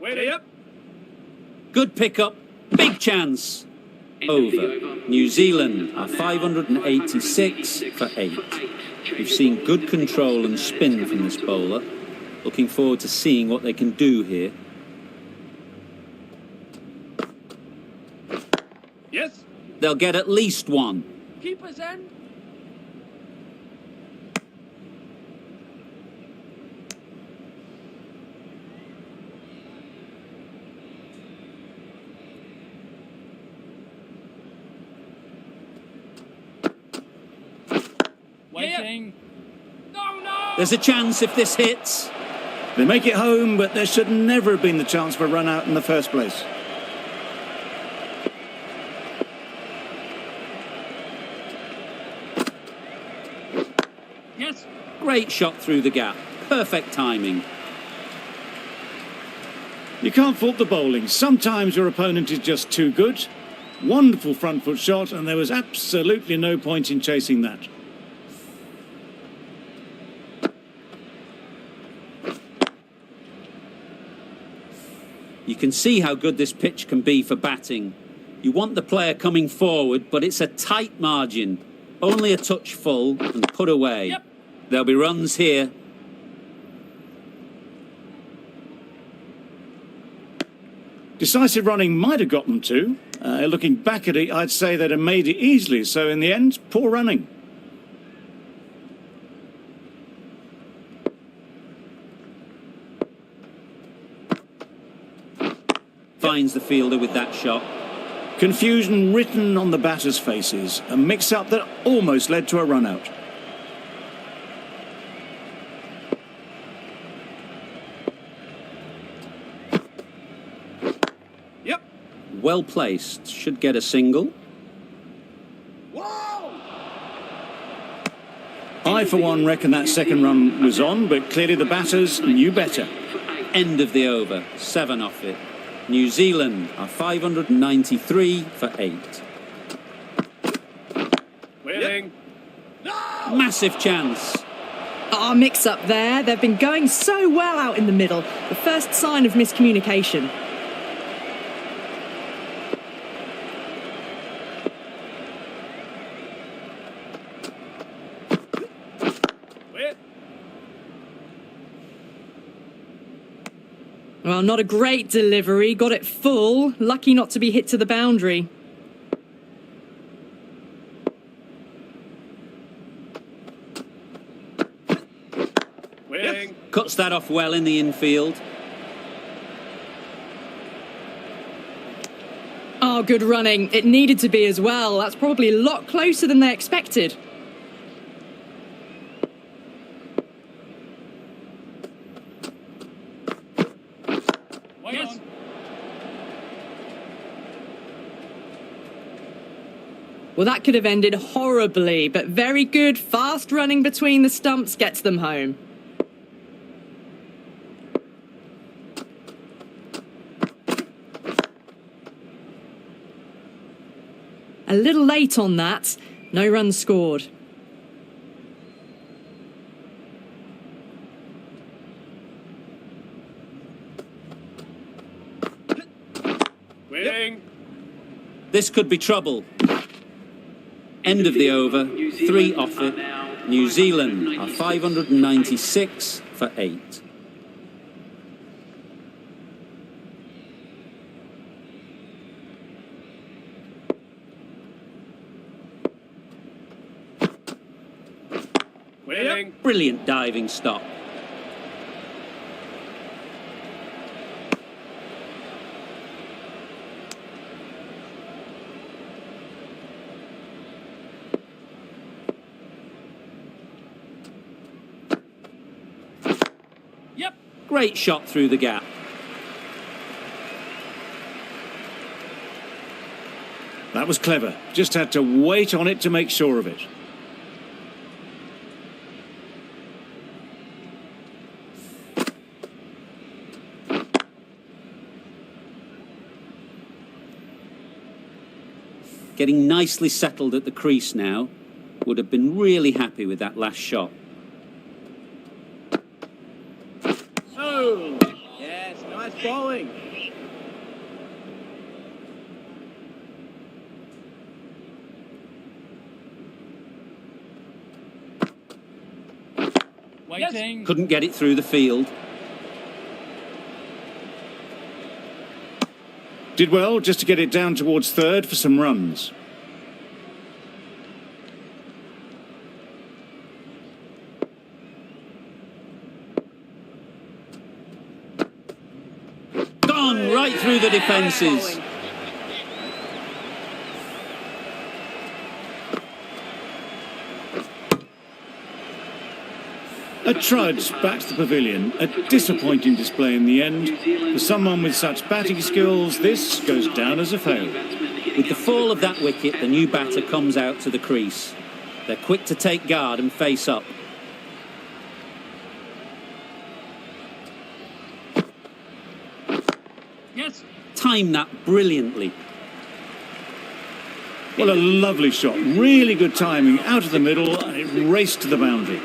Wait up. Good pickup. Big chance. Over. New Zealand are 586 for 8. We've seen good control and spin from this bowler. Looking forward to seeing what they can do here. Yes. They'll get at least one. Keep us in. Waiting. There's a chance if this hits. They make it home, but there should never have been the chance for a run out in the first place. Yes. Great shot through the gap. Perfect timing. You can't fault the bowling. Sometimes your opponent is just too good. Wonderful front foot shot, and there was absolutely no point in chasing that. You can see how good this pitch can be for batting. You want the player coming forward, but it's a tight margin. Only a touch full and put away. Yep. There'll be runs here. Decisive running might have got them to. Looking back at it, I'd say they'd have made it easily. So in the end, poor running. Finds the fielder with that shot. Confusion written on the batters' faces. A mix-up that almost led to a run-out. Yep. Well placed. Should get a single. I, for one, reckon that second run was on, but clearly the batters knew better. End of the over. 7 off it. New Zealand are 593 for 8. Massive chance. Ah, mix up there. They've been going so well out in the middle. The first sign of miscommunication. Well, not a great delivery. Got it full. Lucky not to be hit to the boundary. Yep. Cuts that off well in the infield. Oh, good running. It needed to be as well. That's probably a lot closer than they expected. Yes. Well, that could have ended horribly, but very good. Fast running between the stumps gets them home. A little late on that. No runs scored. Waiting. This could be trouble. End of the over. 3 off it. New Zealand are 596 for 8. Waiting. Brilliant diving stop. Yep. Great shot through the gap. That was clever. Just had to wait on it to make sure of it. Getting nicely settled at the crease now. Would have been really happy with that last shot. Oh, yes, nice bowling. Waiting. Couldn't get it through the field. Did well just to get it down towards third for some runs. Gone right through the defences. A trudge back to the pavilion. A disappointing display in the end. For someone with such batting skills, this goes down as a fail. With the fall of that wicket, the new batter comes out to the crease. They're quick to take guard and face up. Yes. Time that brilliantly. Well, a lovely shot. Really good timing. Out of the middle, and it raced to the boundary.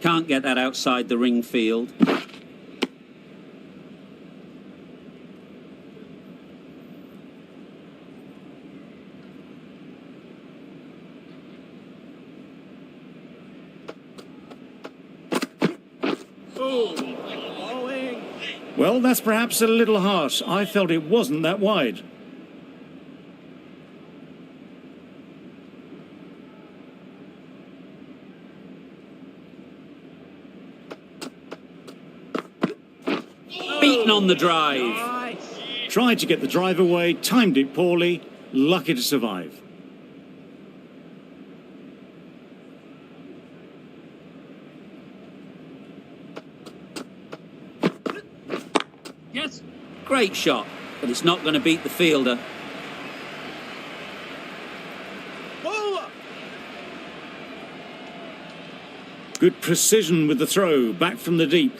Can't get that outside the ring field. Well, that's perhaps a little harsh. I felt it wasn't that wide. Beaten on the drive. Tried to get the drive away, timed it poorly, lucky to survive. Yes. Great shot, but it's not going to beat the fielder. Good precision with the throw, back from the deep.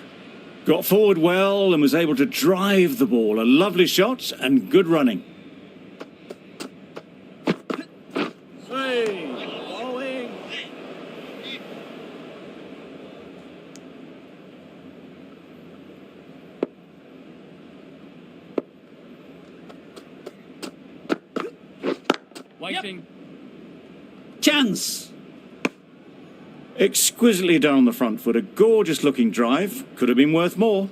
Got forward well and was able to drive the ball. A lovely shot and good running. Swing. Bowling. Waiting. Chance! Exquisitely done on the front foot. A gorgeous looking drive. Could have been worth more.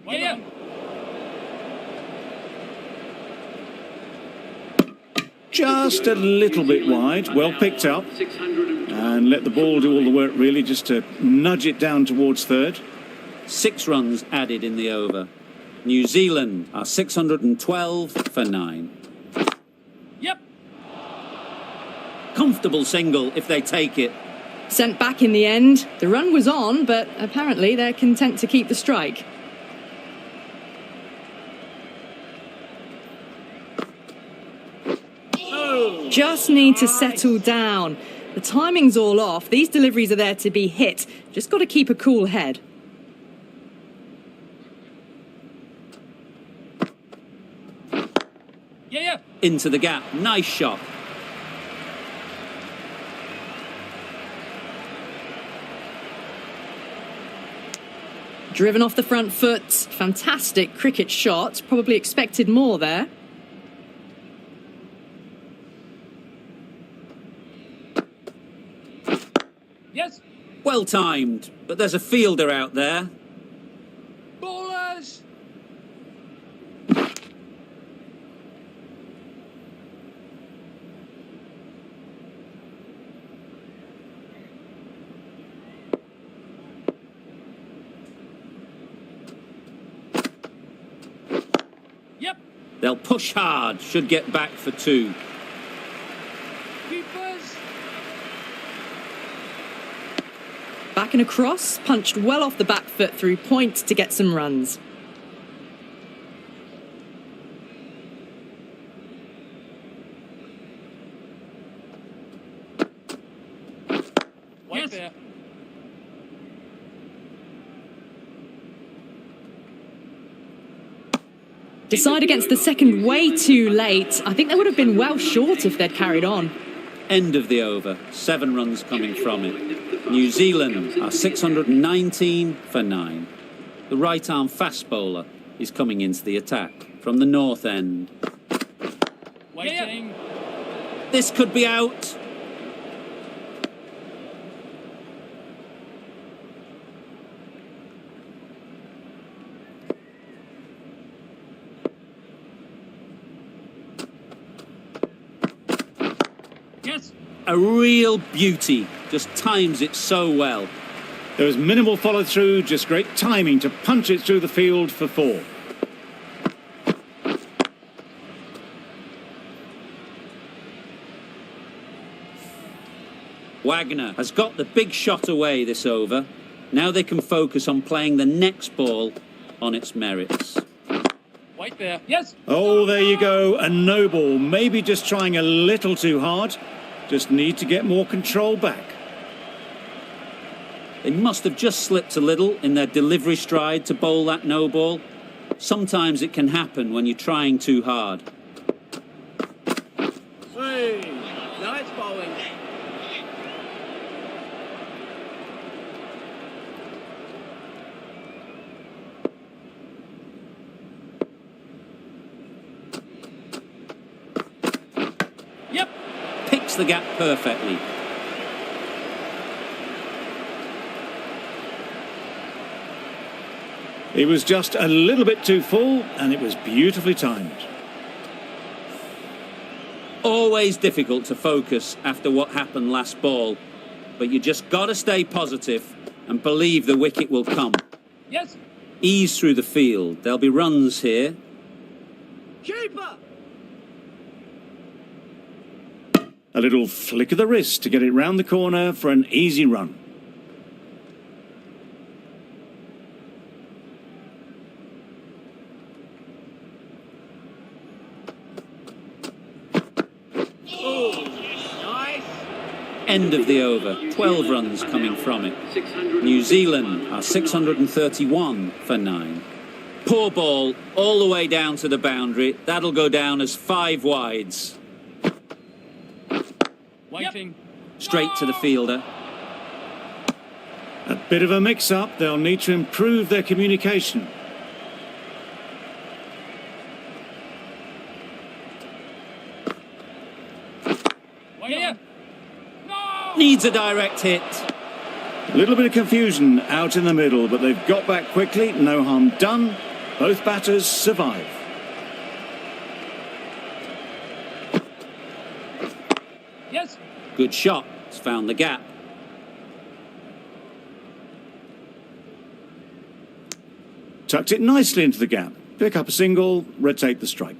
Yeah. Just a little bit wide. Well picked up. And let the ball do all the work really, just to nudge it down towards third. 6 runs added in the over. New Zealand are 612 for 9. Yep. Comfortable single if they take it. Sent back in the end. The run was on, but apparently they're content to keep the strike. Just need to settle down. The timing's all off. These deliveries are there to be hit. Just got to keep a cool head. Yeah. Into the gap. Nice shot. Driven off the front foot. Fantastic cricket shot. Probably expected more there. Yes. Well timed, but there's a fielder out there. Bowlers! Yep. They'll push hard, should get back for 2. Keepers! Back and across, punched well off the back foot through point to get some runs. Yes. There. Decide against the second way too late. I think they would have been well short if they'd carried on. End of the over. 7 runs coming from it. New Zealand are 619 for 9. The right-arm fast bowler is coming into the attack from the north end. Waiting. This could be out. Yes. A real beauty. Just times it so well. There was minimal follow through, just great timing to punch it through the field for 4. Wagner has got the big shot away this over. Now they can focus on playing the next ball on its merits. Wait there. Yes. Oh, there you go. A no ball. Maybe just trying a little too hard. Just need to get more control back. They must have just slipped a little in their delivery stride to bowl that no ball. Sometimes it can happen when you're trying too hard. Swing. Nice bowling. Yep. Picks the gap perfectly. It was just a little bit too full, and it was beautifully timed. Always difficult to focus after what happened last ball, but you just got to stay positive and believe the wicket will come. Yes. Ease through the field. There'll be runs here. Keeper. A little flick of the wrist to get it round the corner for an easy run. End of the over. 12 runs coming from it. New Zealand are 631 for 9. Poor ball all the way down to the boundary. That'll go down as 5 wides. Waiting. Straight to the fielder. A bit of a mix-up. They'll need to improve their communication. Needs a direct hit. A little bit of confusion out in the middle, but they've got back quickly. No harm done. Both batters survive. Yes. Good shot. It's found the gap. Tucked it nicely into the gap. Pick up a single, rotate the strike.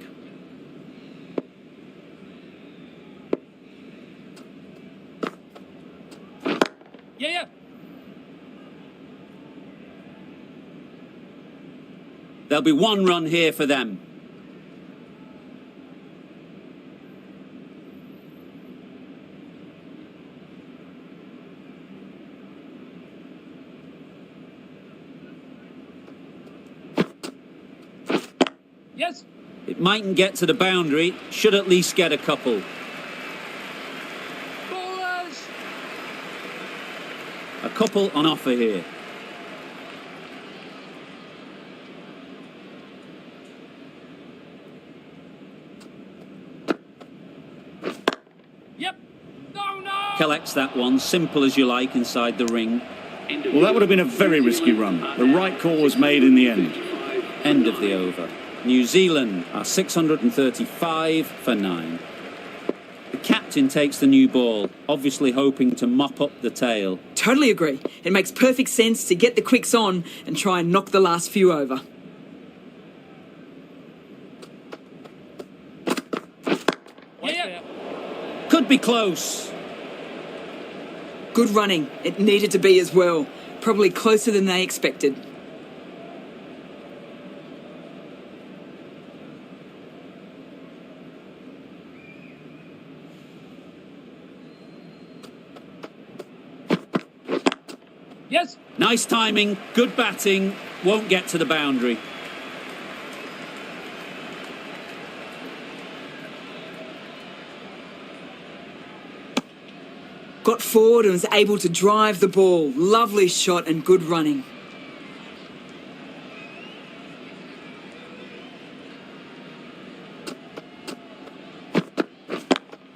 Yeah. There'll be 1 run here for them. Yes. It mightn't get to the boundary. Should at least get a couple. Ballers. A couple on offer here. Yep. No. Collects that one, simple as you like, inside the ring. Well, that would have been a very risky run. The right call was made in the end. End of the over. New Zealand are 635 for 9. The captain takes the new ball, obviously hoping to mop up the tail. Totally agree. It makes perfect sense to get the quicks on and try and knock the last few over. Yeah. Could be close. Good running. It needed to be as well. Probably closer than they expected. Yes. Nice timing, good batting, won't get to the boundary. Got forward and was able to drive the ball. Lovely shot and good running.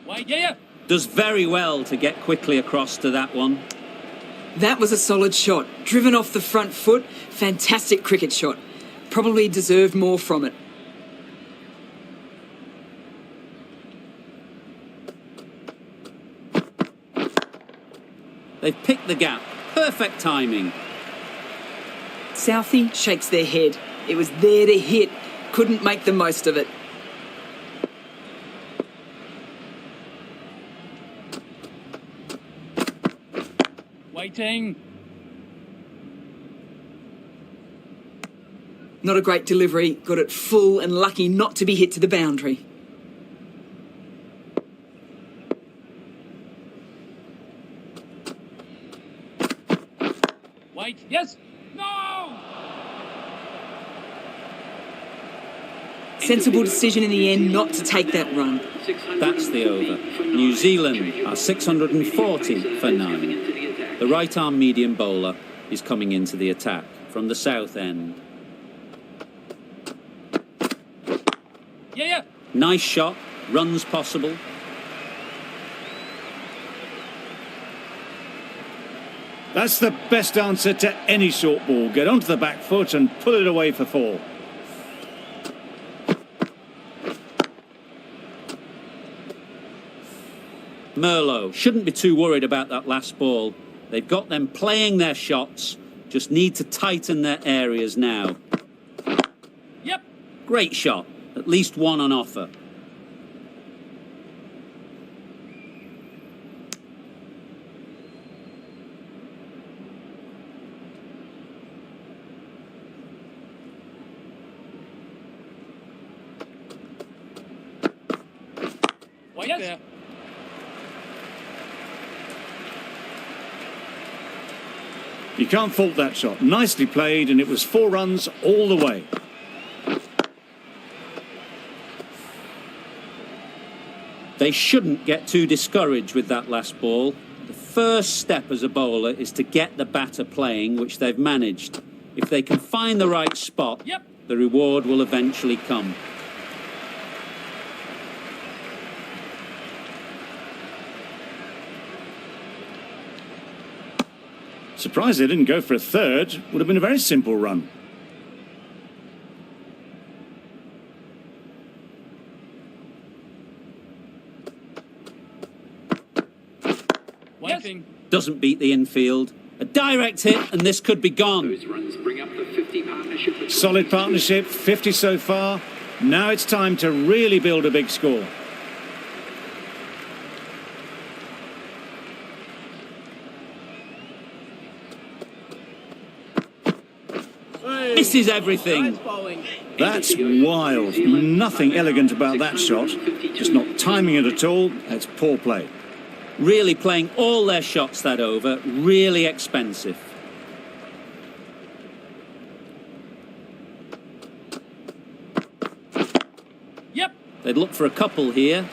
Wait, yeah. Does very well to get quickly across to that one. That was a solid shot. Driven off the front foot. Fantastic cricket shot. Probably deserved more from it. They've picked the gap. Perfect timing. Southee shakes their head. It was there to hit. Couldn't make the most of it. Waiting. Not a great delivery. Got it full and lucky not to be hit to the boundary. Wait. Yes. No. Sensible decision in the end not to take that run. That's the over. New Zealand are 640 for 9. The right-arm medium bowler is coming into the attack from the south end. Yeah. Nice shot, runs possible. That's the best answer to any short ball. Get onto the back foot and pull it away for 4. Merlot shouldn't be too worried about that last ball. They've got them playing their shots, just need to tighten their areas now. Yep. Great shot, at least 1 on offer. Wait there. You can't fault that shot. Nicely played, and it was 4 runs all the way. They shouldn't get too discouraged with that last ball. The first step as a bowler is to get the batter playing, which they've managed. If they can find the right spot, the reward will eventually come. Surprised they didn't go for a third. Would have been a very simple run. Yes. Doesn't beat the infield. A direct hit, and this could be gone. Those runs bring up the 50 partnership. Solid partnership, 50 so far. Now it's time to really build a big score. Misses everything. That's wild. Nothing elegant about that shot. Just not timing it at all. That's poor play. Really playing all their shots that over. Really expensive. Yep. They'd look for a couple here.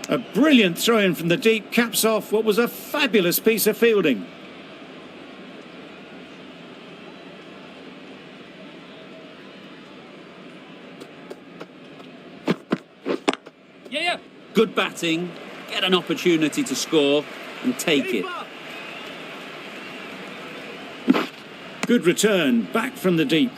A brilliant throw-in from the deep caps off what was a fabulous piece of fielding. Good batting, get an opportunity to score and take it. Good return, back from the deep.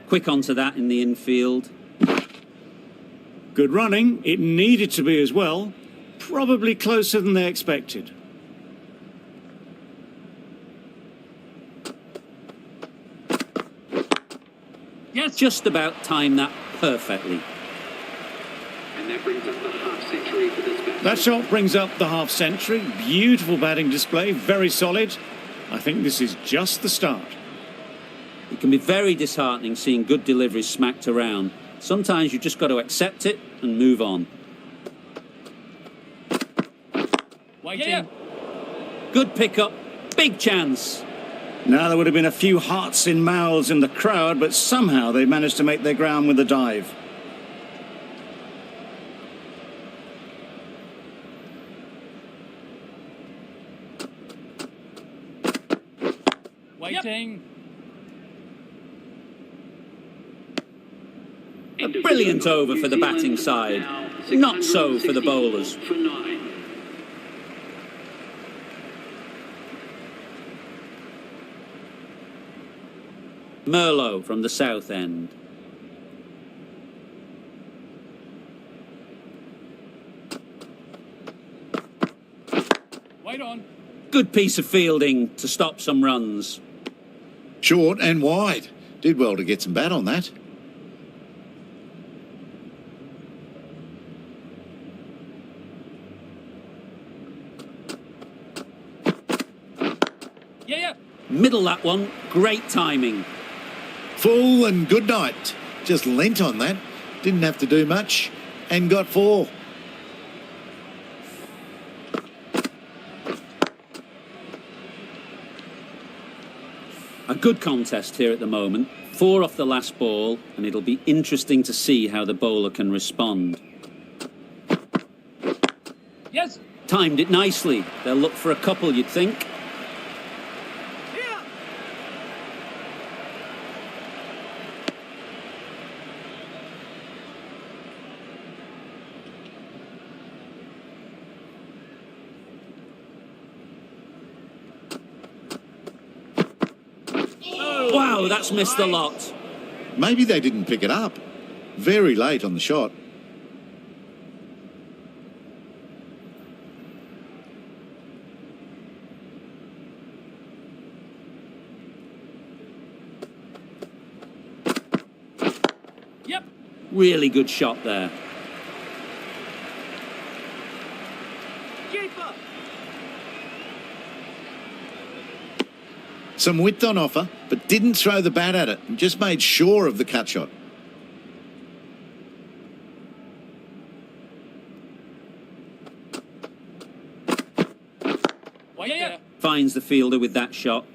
Quick onto that in the infield. Good running, it needed to be as well. Probably closer than they expected. Yes. Just about timed that perfectly. And that brings up the half-century for this batsman. That shot brings up the half-century. Beautiful batting display, very solid. I think this is just the start. It can be very disheartening seeing good deliveries smacked around. Sometimes you've just got to accept it and move on. Waiting. Good pickup, big chance. Now there would have been a few hearts in mouths in the crowd, but somehow they managed to make their ground with a dive. Waiting. A brilliant over for the batting side. Not so for the bowlers. For 9. Merlot from the south end. Wait on. Good piece of fielding to stop some runs. Short and wide. Did well to get some bat on that. Middle that one. Great timing. Full and good night. Just leant on that. Didn't have to do much. And got 4. A good contest here at the moment. 4 off the last ball, and it'll be interesting to see how the bowler can respond. Yes. Timed it nicely. They'll look for a couple, you'd think. Wow, that's missed a lot. Maybe they didn't pick it up. Very late on the shot. Yep. Really good shot there. Some width on offer, but didn't throw the bat at it and just made sure of the cut shot. Finds the fielder with that shot.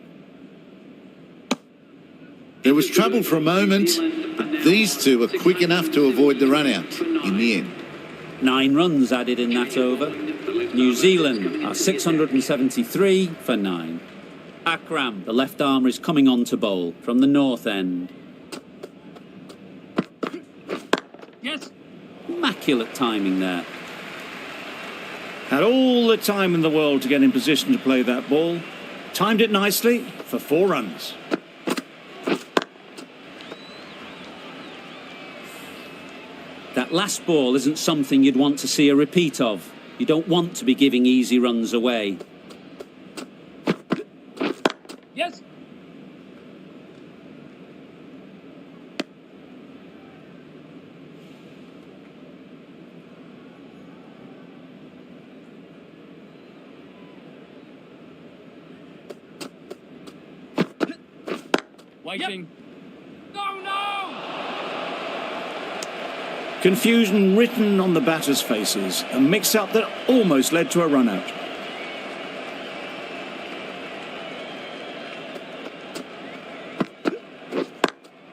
There was trouble for a moment, but these two were quick enough to avoid the run-out in the end. 9 runs added in that over. New Zealand are 673 for 9. Akram, the left armer, is coming on to bowl from the north end. Yes. Immaculate timing there. Had all the time in the world to get in position to play that ball. Timed it nicely for 4 runs. That last ball isn't something you'd want to see a repeat of. You don't want to be giving easy runs away. Yes. Waiting. No, no! Confusion written on the batters' faces. A mix-up that almost led to a run-out.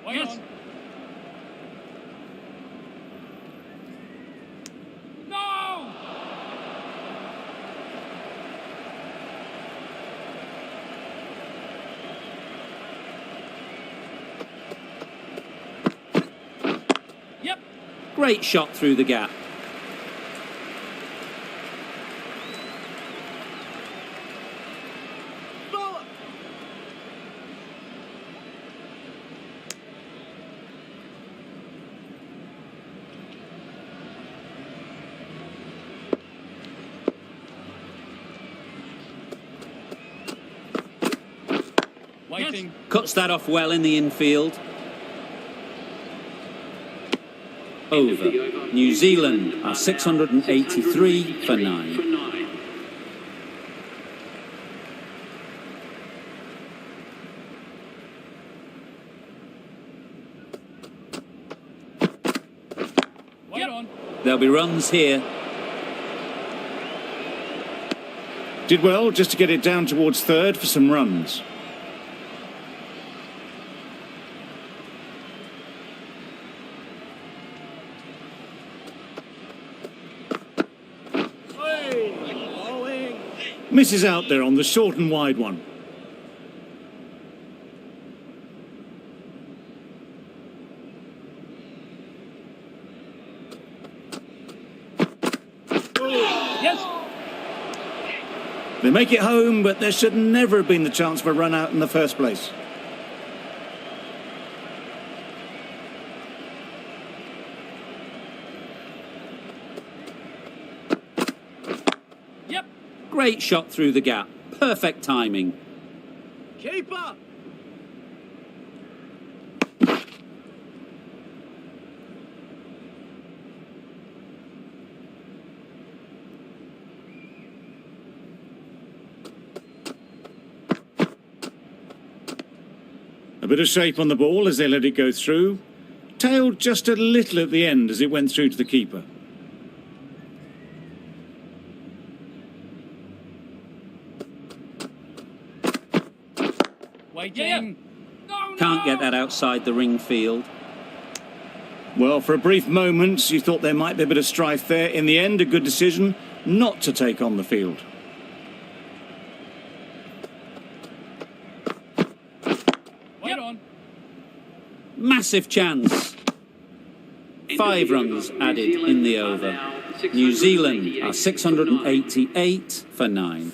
Yes. No! Yep. Great shot through the gap. Waiting. Cuts that off well in the infield. Over. New Zealand are 683 for 9. Wait on. There'll be runs here. Did well just to get it down towards third for some runs. Misses out there on the short and wide one. Yes. They make it home, but there should never have been the chance for a run out in the first place. Great shot through the gap. Perfect timing. Keep up! A bit of shape on the ball as they let it go through. Tailed just a little at the end as it went through to the keeper. Waiting. Can't get that outside the ring field. Well, for a brief moment, you thought there might be a bit of strife there. In the end, a good decision not to take on the field. Wait on. Massive chance. 5 runs added in the over. New Zealand are 688 for 9.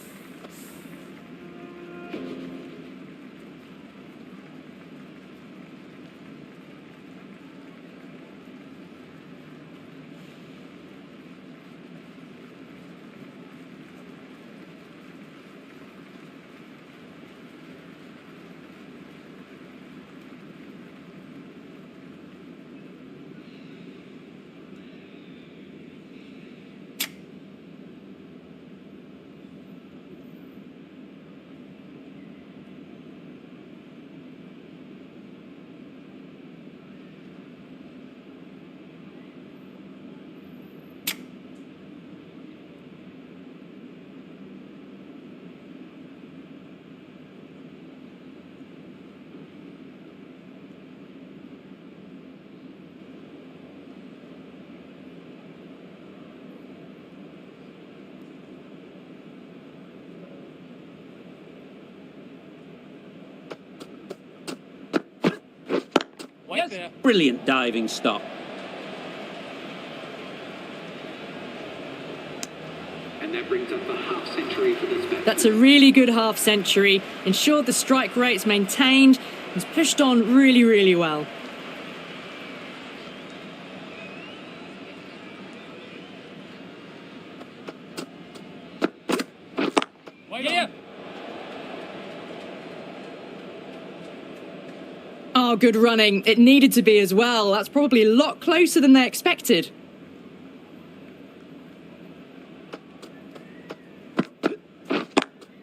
Brilliant diving stop. And that brings up the half century for this batsman. That's a really good half century. Ensured the strike rate's maintained. He's pushed on really, really well. Oh, good running. It needed to be as well. That's probably a lot closer than they expected.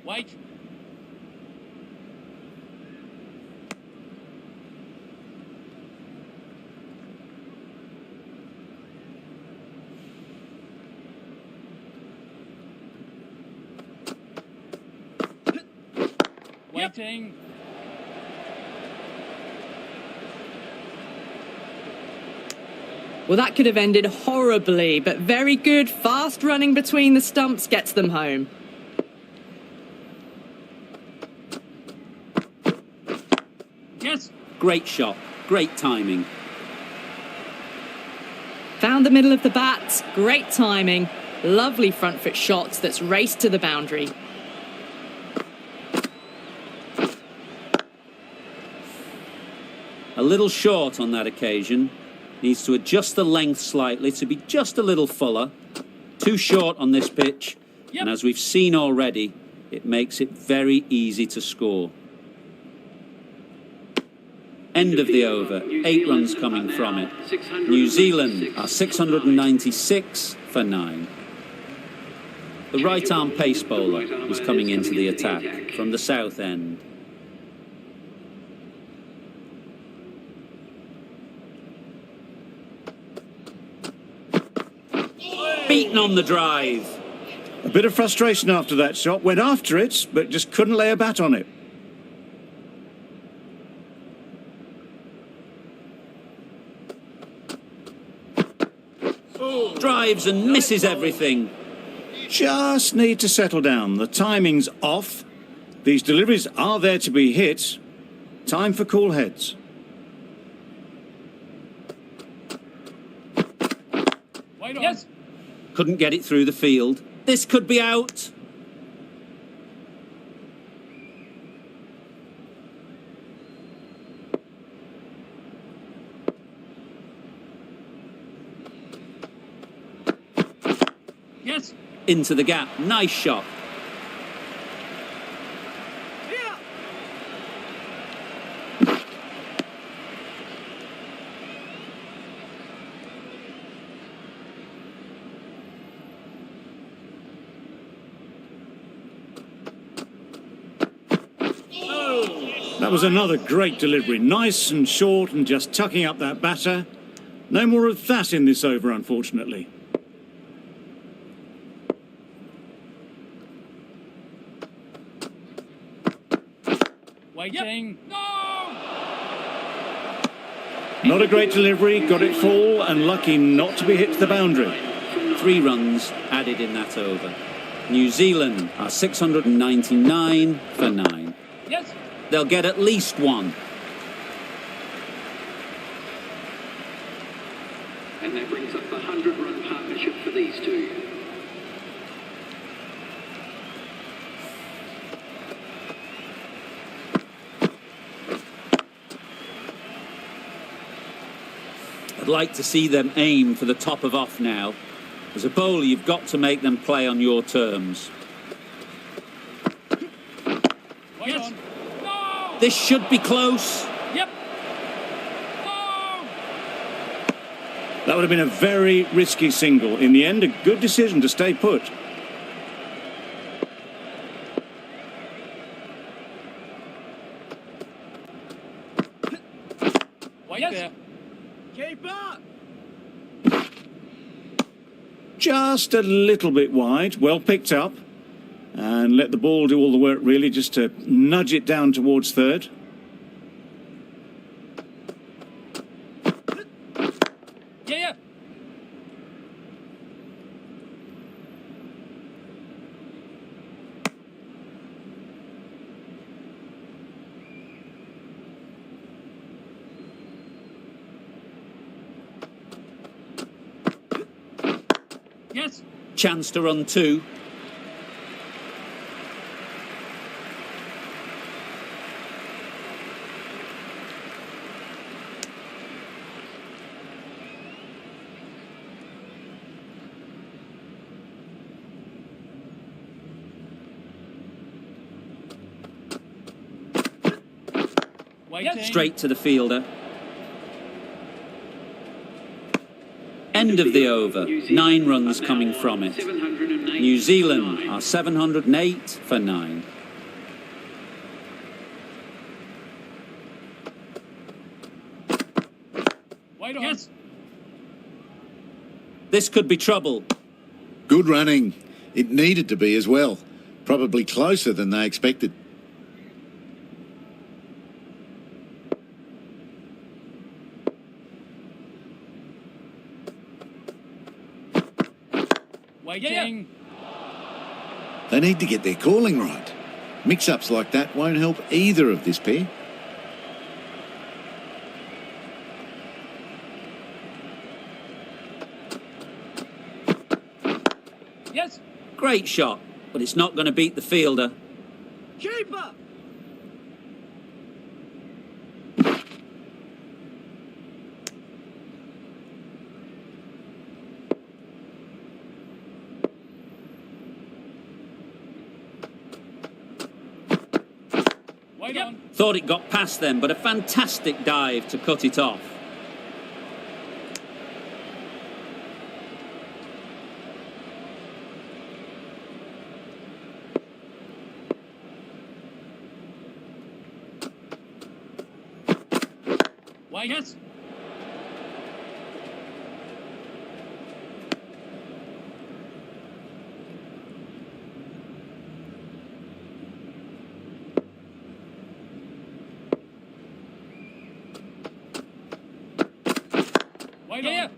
Wait. Waiting. Well, that could have ended horribly, but very good. Fast running between the stumps gets them home. Yes. Great shot. Great timing. Found the middle of the bat. Great timing. Lovely front foot shots that's raced to the boundary. A little short on that occasion. Needs to adjust the length slightly to be just a little fuller. Too short on this pitch. Yep. And as we've seen already, it makes it very easy to score. End of the over. 8 runs coming from it. New Zealand are 696 for 9. The right arm pace bowler is coming into the attack from the south end. Beaten on the drive. A bit of frustration after that shot. Went after it, but just couldn't lay a bat on it. Drives and misses everything. Just need to settle down. The timing's off. These deliveries are there to be hit. Time for cool heads. Yes. Couldn't get it through the field. This could be out. Yes. Into the gap. Nice shot. That was another great delivery. Nice and short and just tucking up that batter. No more of that in this over, unfortunately. Waiting. No! Not a great delivery. Got it full and lucky not to be hit to the boundary. 3 runs added in that over. New Zealand are 699 for 9. Yes. They'll get at least 1. And that brings up the 100-run partnership for these two. I'd like to see them aim for the top of off now. As a bowler, you've got to make them play on your terms. Yes. No! This should be close. Yep. That would have been a very risky single. In the end, a good decision to stay put. Wait there. Keep up. Just a little bit wide. Well picked up. And let the ball do all the work, really, just to nudge it down towards third. Yeah. chance to run two. Straight to the fielder. End of the over. 9 runs coming from it. New Zealand are 708 for 9. Yes. This could be trouble. Good running. It needed to be as well. Probably closer than they expected. Waiting. They need to get their calling right. Mix-ups like that won't help either of this pair. Yes. Great shot, but it's not going to beat the fielder. Keeper! Thought it got past them, but a fantastic dive to cut it off. Yes. Yeah.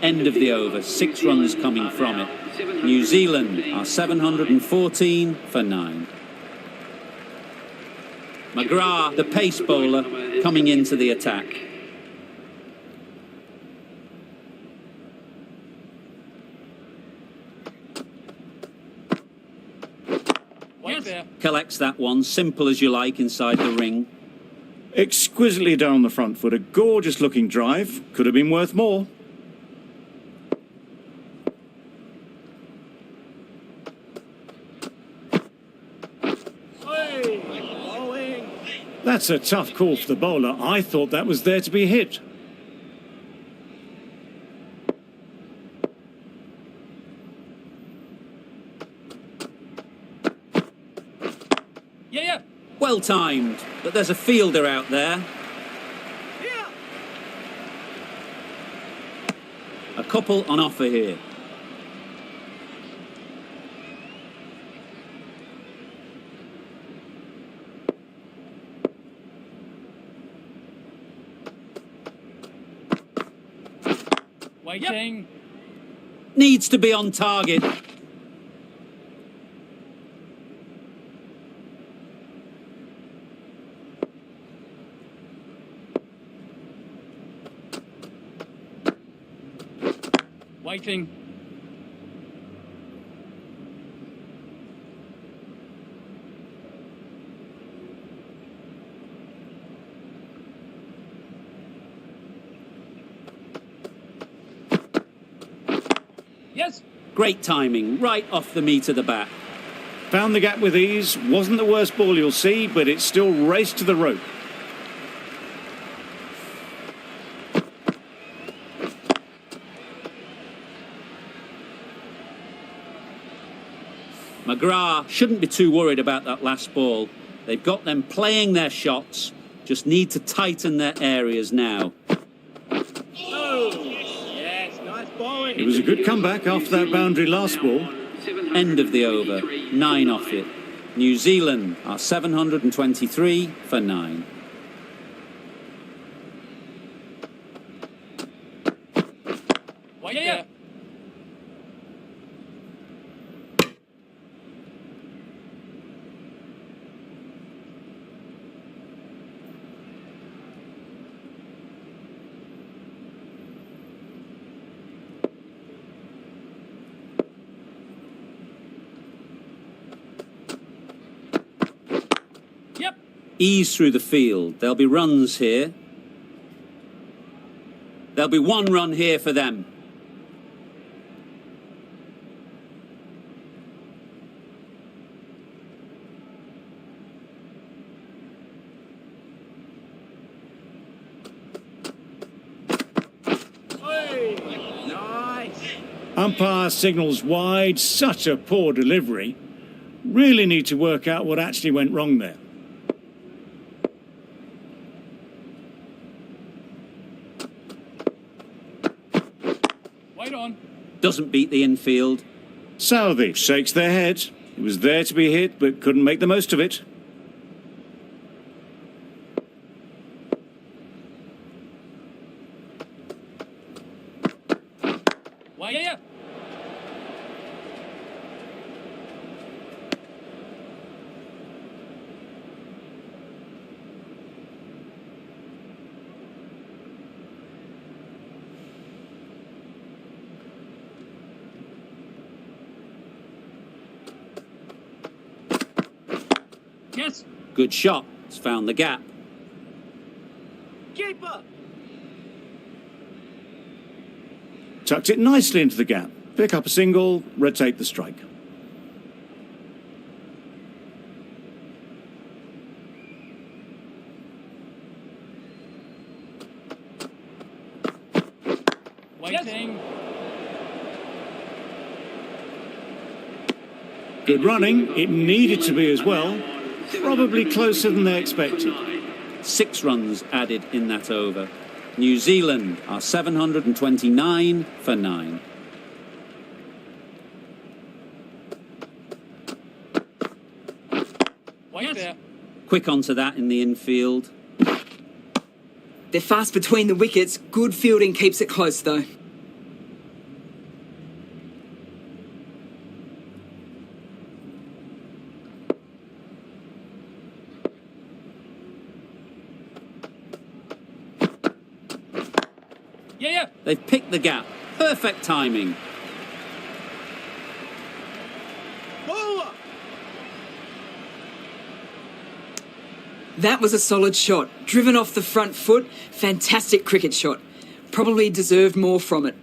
End of the over. 6 runs coming from it. New Zealand are 714 for 9. McGrath, the pace bowler, coming into the attack. Yes. Collects that one, simple as you like, inside the ring. Exquisitely down the front foot. A gorgeous looking drive. Could have been worth more. That's a tough call for the bowler. I thought that was there to be hit. Yeah. Well timed, but there's a fielder out there. A couple on offer here. Waiting. Needs to be on target. Waiting. Yes. Great timing, right off the meat of the bat. Found the gap with ease. Wasn't the worst ball you'll see, but it still raced to the rope. McGrath shouldn't be too worried about that last ball. They've got them playing their shots, just need to tighten their areas now. Yes, nice bowling. It was a good comeback after that boundary last ball. End of the over, 9 off it. New Zealand are 723 for 9. Yeah. Ease through the field. There'll be runs here. There'll be one run here for them. Umpire signals wide. Such a poor delivery. Really need to work out what actually went wrong there. Wait on. Doesn't beat the infield. Southee shakes their head. It was there to be hit, but couldn't make the most of it. Yeah. Yes. Good shot. It's found the gap. Keeper. Tucked it nicely into the gap. Pick up a single, rotate the strike. Waiting. Good running. It needed to be as well. Probably closer than they expected. 6 runs added in that over. New Zealand are 729 for 9. Wait there. Quick onto that in the infield. They're fast between the wickets. Good fielding keeps it close, though. Yeah. They've picked the gap. Perfect timing. That was a solid shot. Driven off the front foot. Fantastic cricket shot. Probably deserved more from it.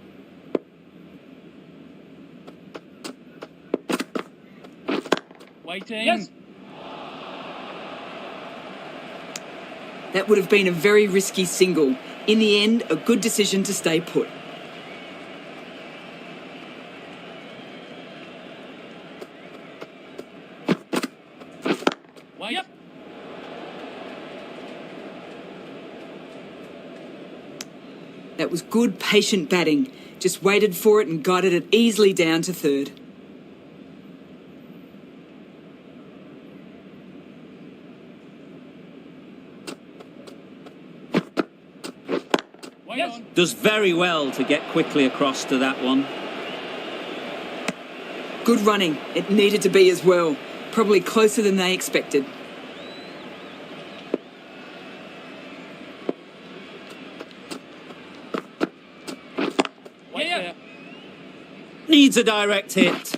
Waiting. Yes. That would have been a very risky single. In the end, a good decision to stay put. Wait. Yep. That was good, patient batting. Just waited for it and guided it easily down to third. Yes. Does very well to get quickly across to that one. Good running. It needed to be as well. Probably closer than they expected. Yeah. Needs a direct hit.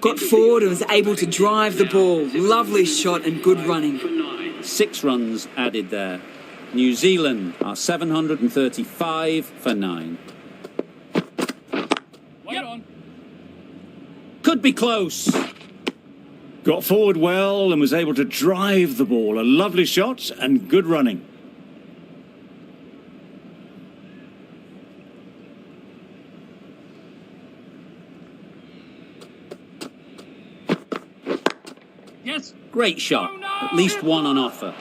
Got forward and was able to drive the ball. Lovely shot and good running. 6 runs added there. New Zealand are 735 for 9. Wait on. Could be close. Got forward well and was able to drive the ball. A lovely shot and good running. Yes. Great shot. At least one on offer.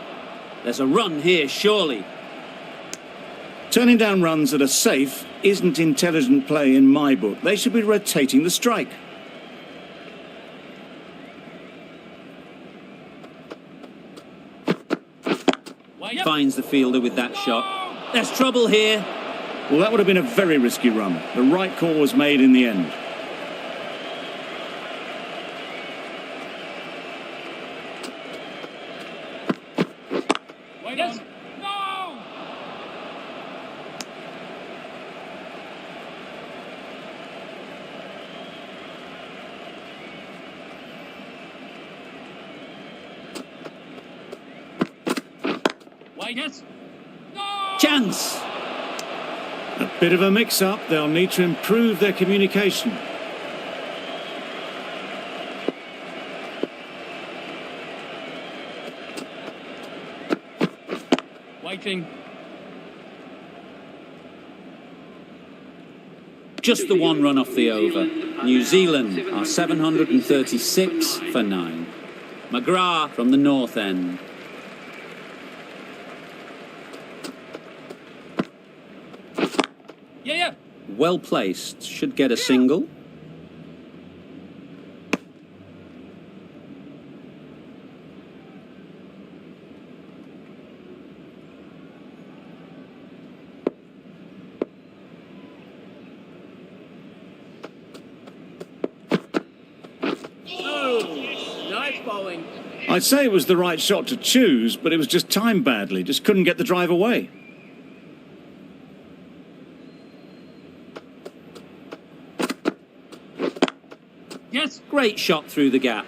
There's a run here, surely. Turning down runs that are safe isn't intelligent play in my book. They should be rotating the strike. Finds the fielder with that shot. There's trouble here. Well, that would have been a very risky run. The right call was made in the end. Wait on. No! Yes. Chance! A bit of a mix-up. They'll need to improve their communication. Waiting. Just the one run off the over. New Zealand are 736 for 9. McGrath from the north end. Yeah. Well placed. Should get a single. Nice bowling. I'd say it was the right shot to choose, but it was just timed badly. Just couldn't get the drive away. Yes. Great shot through the gap.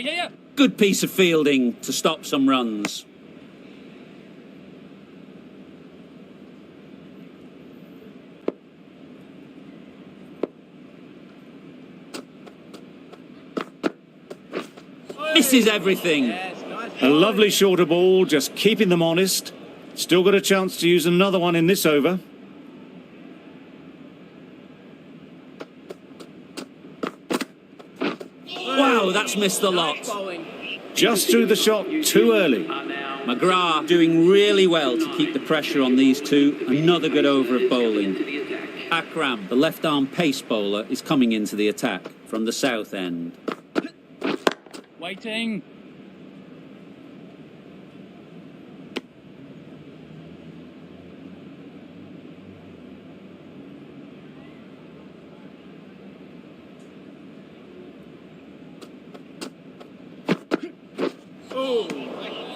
Yeah. Good piece of fielding to stop some runs. Misses everything. A lovely shorter ball, just keeping them honest. Still got a chance to use another one in this over. Wow, that's missed the lot. Just threw the shot too early. McGrath doing really well to keep the pressure on these two. Another good over of bowling. Akram, the left-arm pace bowler, is coming into the attack from the south end. Waiting.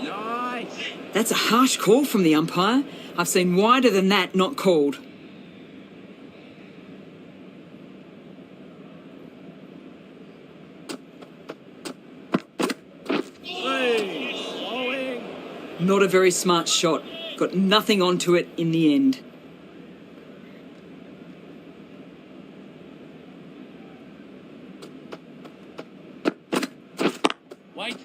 Nice. That's a harsh call from the umpire. I've seen wider than that not called. Not a very smart shot. Got nothing onto it in the end. Wait.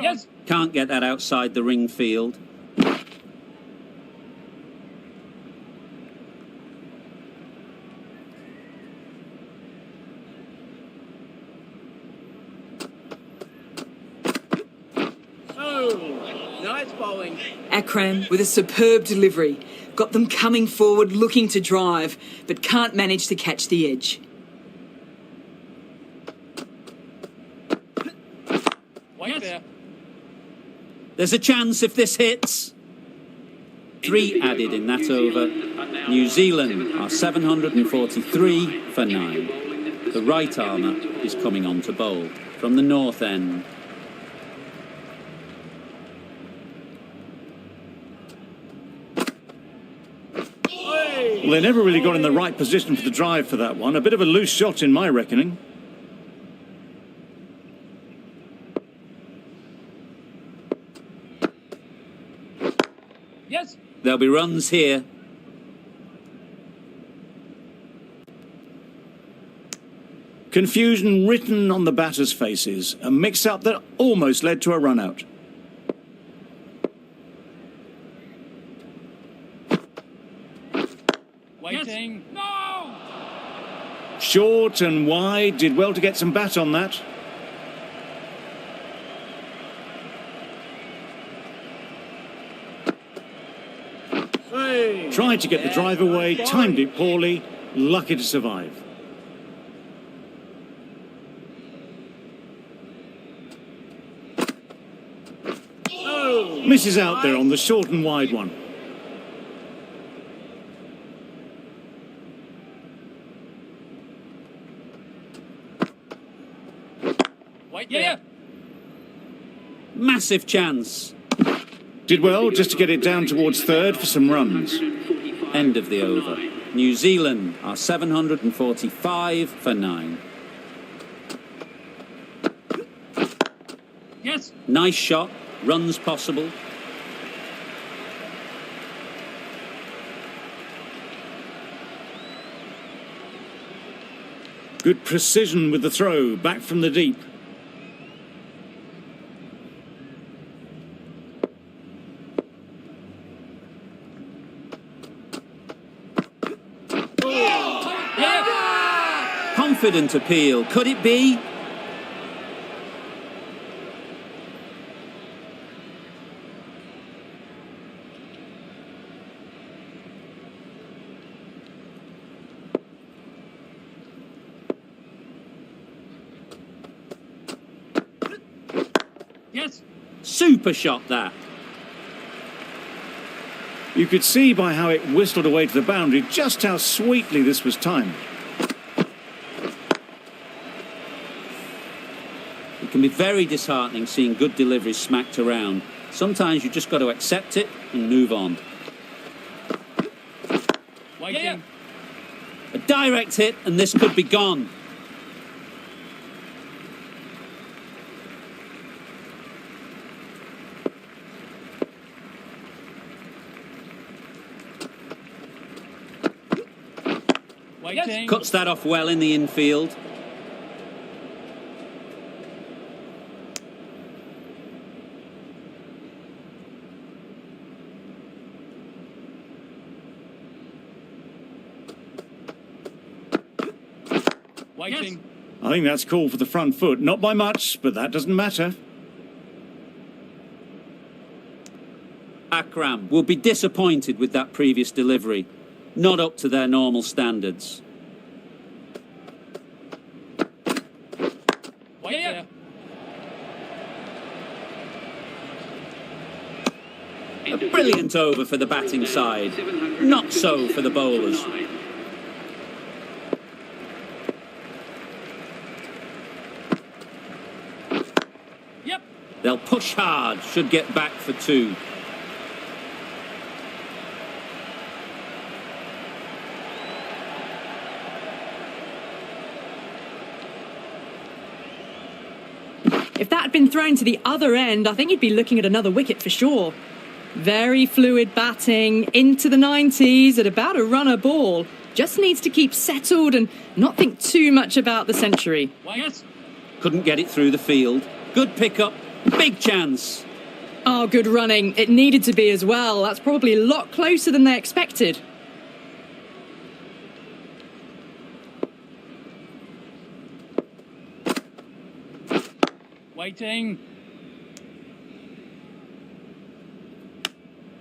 Yes. Can't get that outside the ring field. Nice bowling. Akram with a superb delivery. Got them coming forward looking to drive, but can't manage to catch the edge. Wait there. There's a chance if this hits. 3 added in that over. New Zealand are 743 for 9. The right armour is coming on to bowl from the north end. Well, they never really got in the right position for the drive for that one. A bit of a loose shot in my reckoning. Yes. There'll be runs here. Confusion written on the batters' faces. A mix-up that almost led to a run-out. Waiting. No! Short and wide. Did well to get some bat on that. Tried to get the drive away, timed it poorly, lucky to survive. Misses out there on the short and wide one. Wait there. Massive chance. Did well just to get it down towards third for some runs. End of the over. New Zealand are 745 for 9. Yes. Nice shot. Runs possible. Good precision with the throw, back from the deep. Confident appeal. Could it be? Yes. Super shot that. You could see by how it whistled away to the boundary just how sweetly this was timed. It can be very disheartening seeing good deliveries smacked around. Sometimes you just got to accept it and move on. Waiting. A direct hit and this could be gone. Waiting. Cuts that off well in the infield. Waiting. I think that's called for the front foot. Not by much, but that doesn't matter. Akram will be disappointed with that previous delivery. Not up to their normal standards. Wait there. A brilliant over for the batting side. Not so for the bowlers. Yep. They'll push hard, should get back for 2. If that had been thrown to the other end, I think you'd be looking at another wicket for sure. Very fluid batting, into the 90s at about a runner ball. Just needs to keep settled and not think too much about the century. Yes. Couldn't get it through the field. Good pickup, big chance. Oh, good running. It needed to be as well. That's probably a lot closer than they expected. Waiting.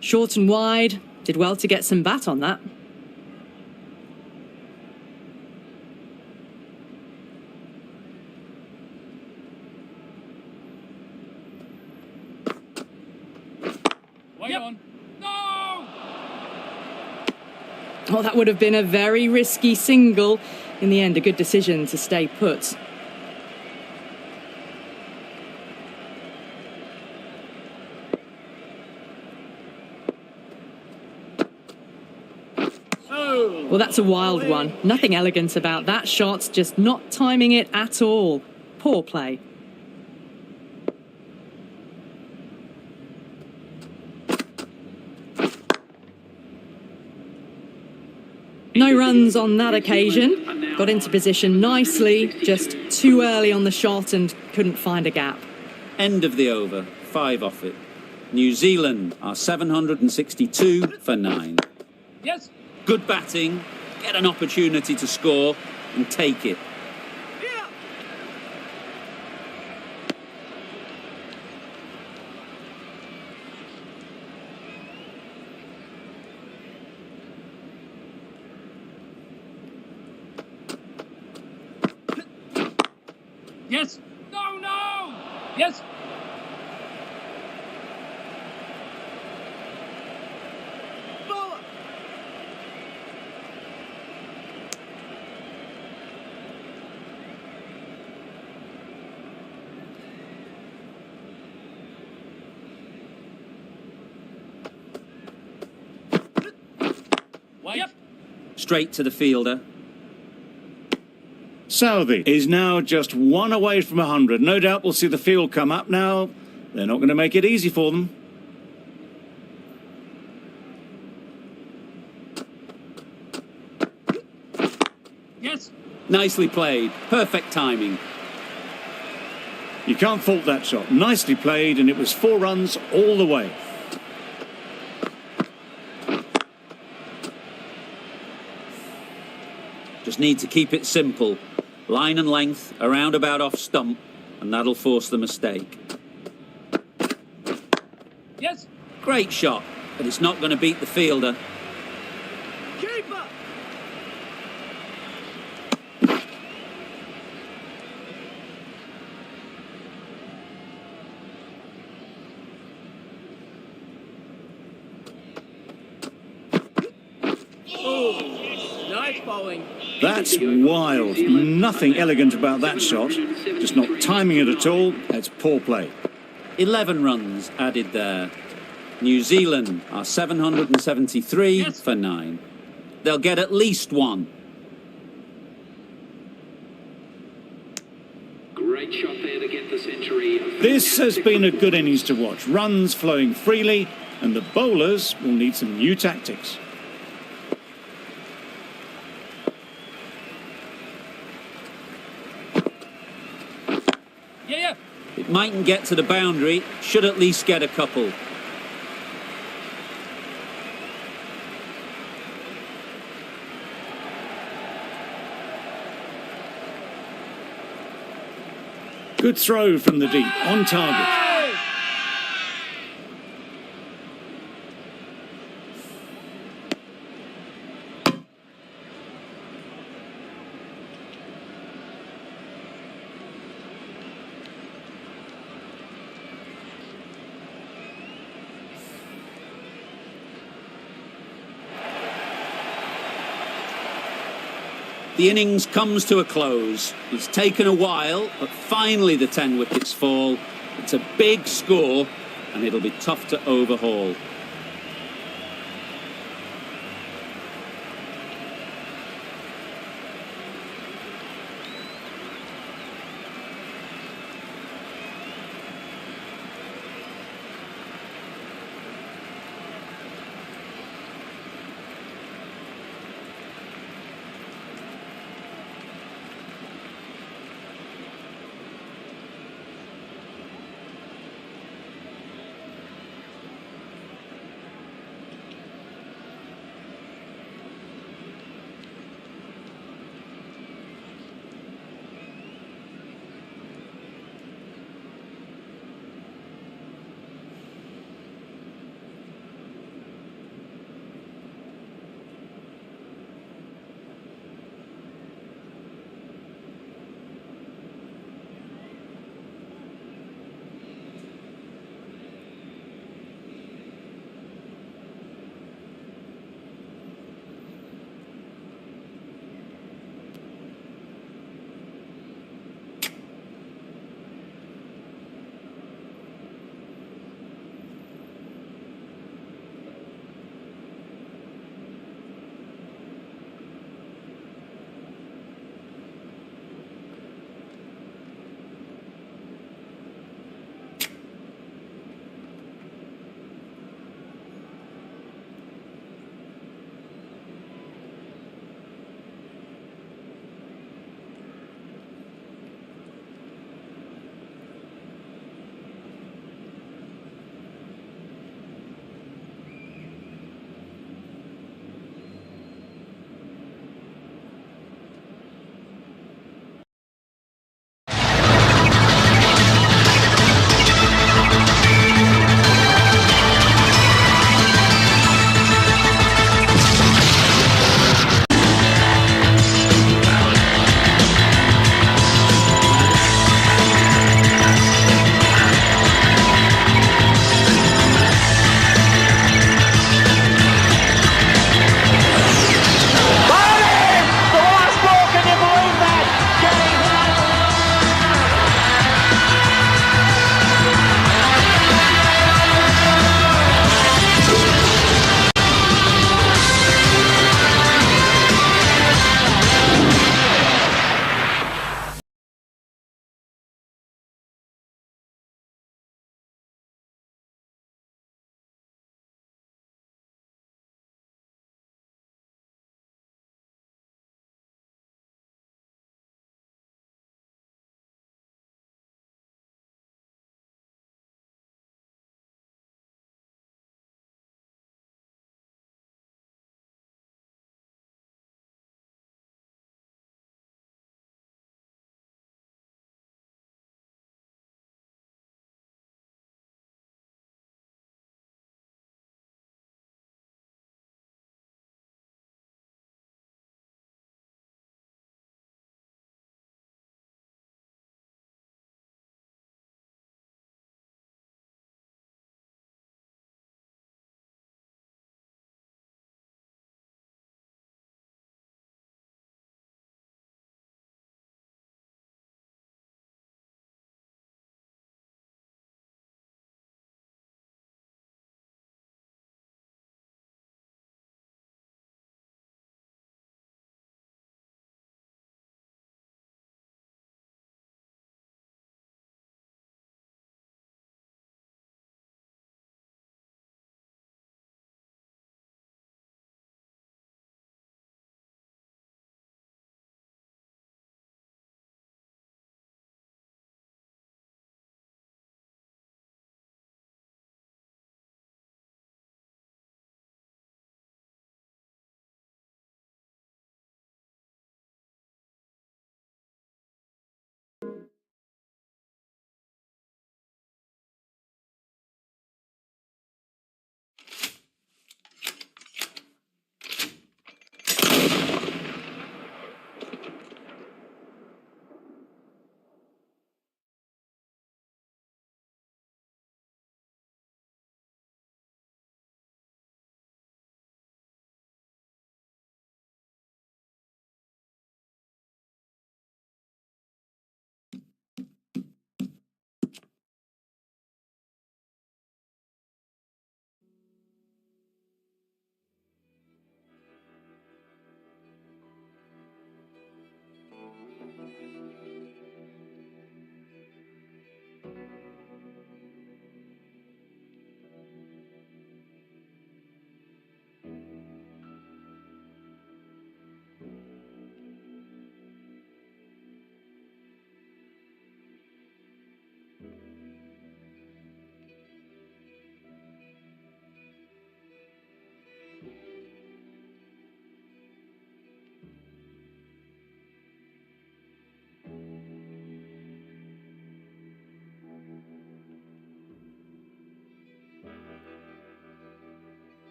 Short and wide. Did well to get some bat on that. Wait on. No! Oh, that would have been a very risky single. In the end, a good decision to stay put. Well, that's a wild one. Nothing elegant about that shot, just not timing it at all. Poor play. No runs on that occasion. Got into position nicely, just too early on the shot and couldn't find a gap. End of the over, 5 off it. New Zealand are 762 for 9. Yes. Good batting, get an opportunity to score and take it. Yes. No, no. Yes. Yep. Straight to the fielder. Southee is now just one away from 100. No doubt we'll see the field come up now. They're not going to make it easy for them. Yes. Nicely played. Perfect timing. You can't fault that shot. Nicely played, and it was 4 runs all the way. Just need to keep it simple. Line and length, around about off stump, and that'll force the mistake. Yes. Great shot, but it's not going to beat the fielder. Keeper. Oh, nice bowling. That's wild. Nothing elegant about that shot. Just not timing it at all. It's poor play. 11 runs added there. New Zealand are 773 for 9. They'll get at least 1. Great shot there to get the century. This has been a good innings to watch. Runs flowing freely, and the bowlers will need some new tactics. Yeah. It mightn't get to the boundary, should at least get a couple. Good throw from the deep, on target. The innings comes to a close. It's taken a while, but finally the 10 wickets fall. It's a big score, and it'll be tough to overhaul.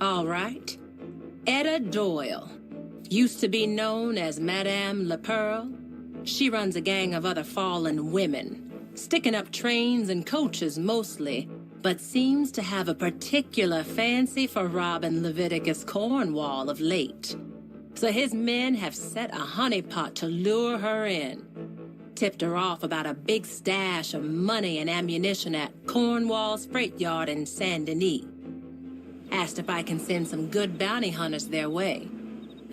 All right. Etta Doyle. Used to be known as Madame La Pearl. She runs a gang of other fallen women, sticking up trains and coaches mostly, but seems to have a particular fancy for robbing Leviticus Cornwall of late. So his men have set a honeypot to lure her in. Tipped her off about a big stash of money and ammunition at Cornwall's freight yard in Saint Denis. Asked if I can send some good bounty hunters their way.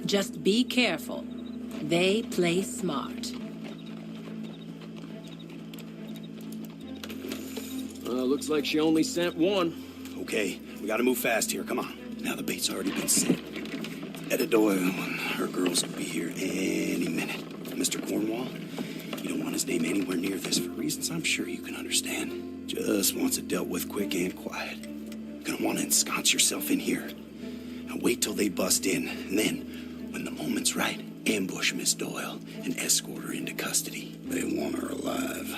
Just be careful. They play smart. Looks like she only sent one. Okay, we gotta move fast here. Come on. Now the bait's already been set. Etta Doyle and her girls will be here any minute. Mr. Cornwall, you don't want his name anywhere near this for reasons I'm sure you can understand. Just wants it dealt with quick and quiet. Gonna want to ensconce yourself in here. Now wait till they bust in, and then, when the moment's right, ambush Miss Doyle and escort her into custody. They want her alive.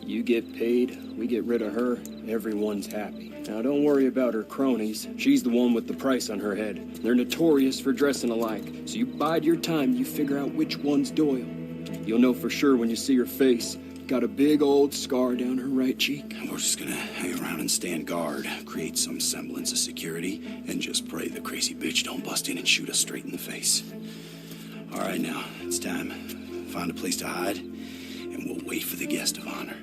You get paid, we get rid of her, everyone's happy. Now don't worry about her cronies. She's the one with the price on her head. They're notorious for dressing alike, so you bide your time and you figure out which one's Doyle. You'll know for sure when you see her face. Got a big old scar down her right cheek. We're just gonna hang around and stand guard, create some semblance of security, and just pray the crazy bitch don't bust in and shoot us straight in the face. All right, now, it's time. Find a place to hide, and we'll wait for the guest of honor.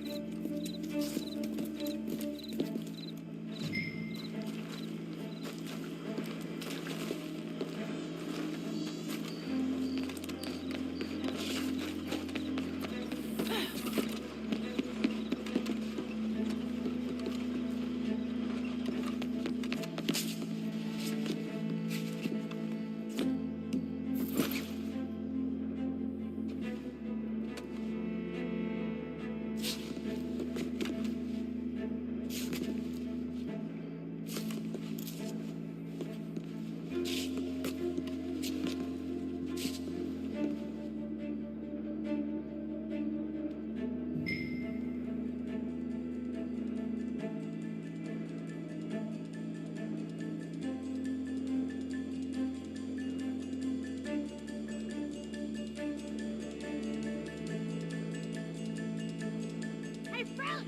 Hey, fellas!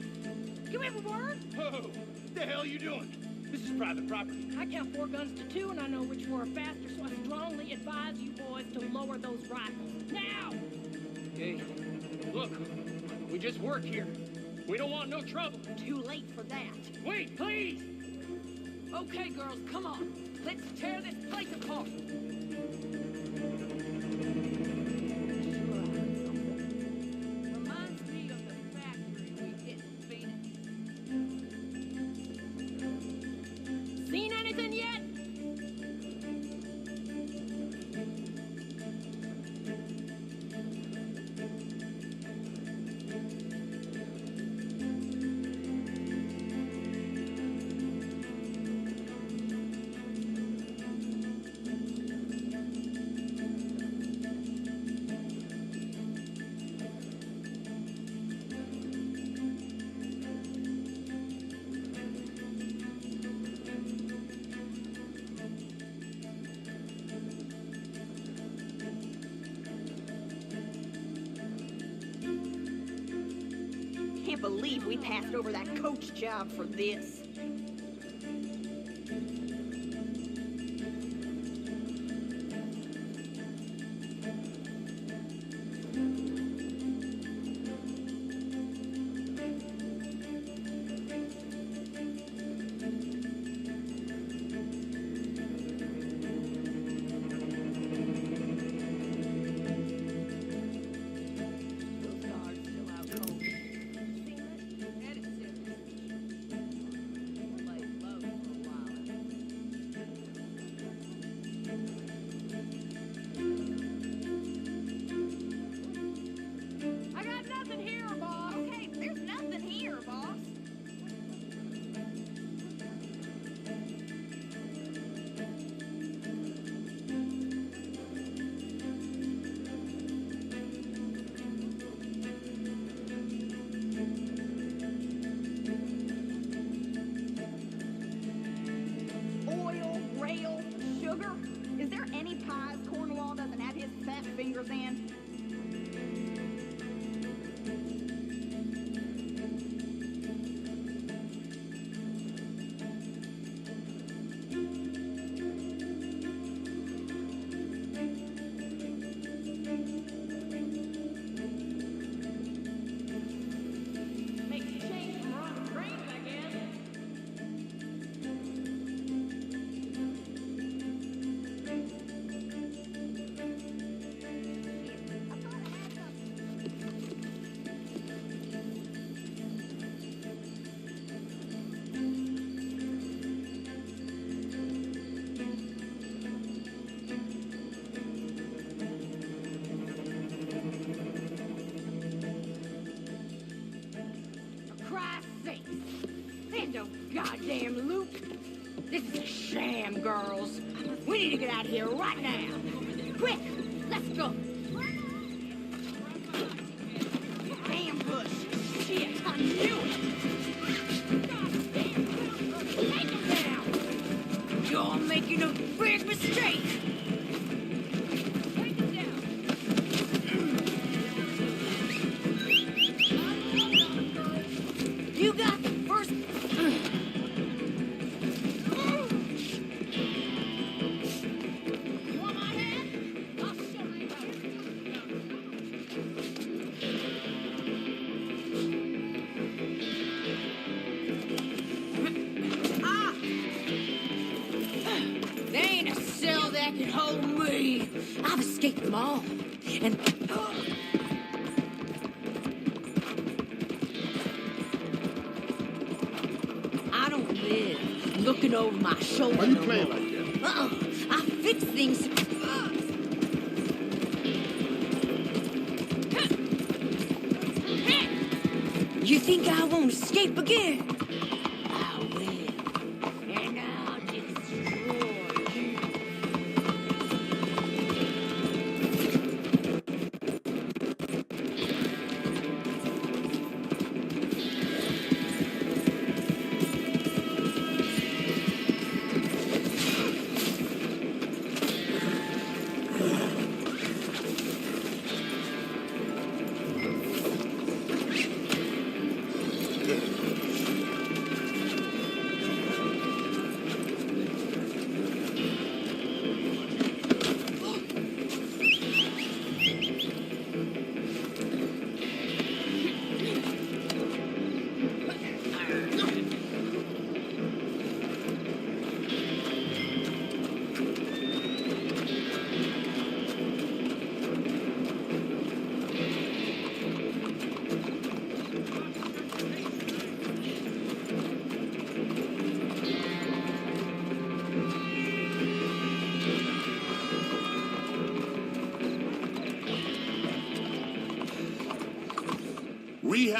Can we have a word? Whoa! What the hell are you doing? This is private property. I count 4 guns to 2, and I know which 4 are faster, so I strongly advise you boys to lower those rifles. Now! Hey, look, we just work here. We don't want no trouble. Too late for that. Wait, please! Okay, girls, come on. Let's tear this place apart. Reminds me of the factory we hit in Phoenix. Seen anything yet? Can't believe we passed over that coach job for this. Is there any pies Cornwall doesn't have his fat fingers in? Makes you change from rotten trains, I guess. There's no goddamn loot. This is a sham, girls. We need to get out of here right now. Quick, let's go. Ambush. Shit, I knew it. Take him down. You're making a big mistake. You got the first... You want my head? I'll show you how Ah! There ain't a cell that can hold me. I've escaped them all. And... I don't live looking over my shoulder. Why you playing like that? I fix things. You think I won't escape again? I will. And I'll destroy you.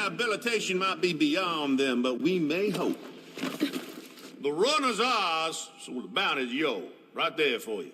rehabilitation might be beyond them, but we may hope. The runner's ours, so the bounty's yours. Right there for you.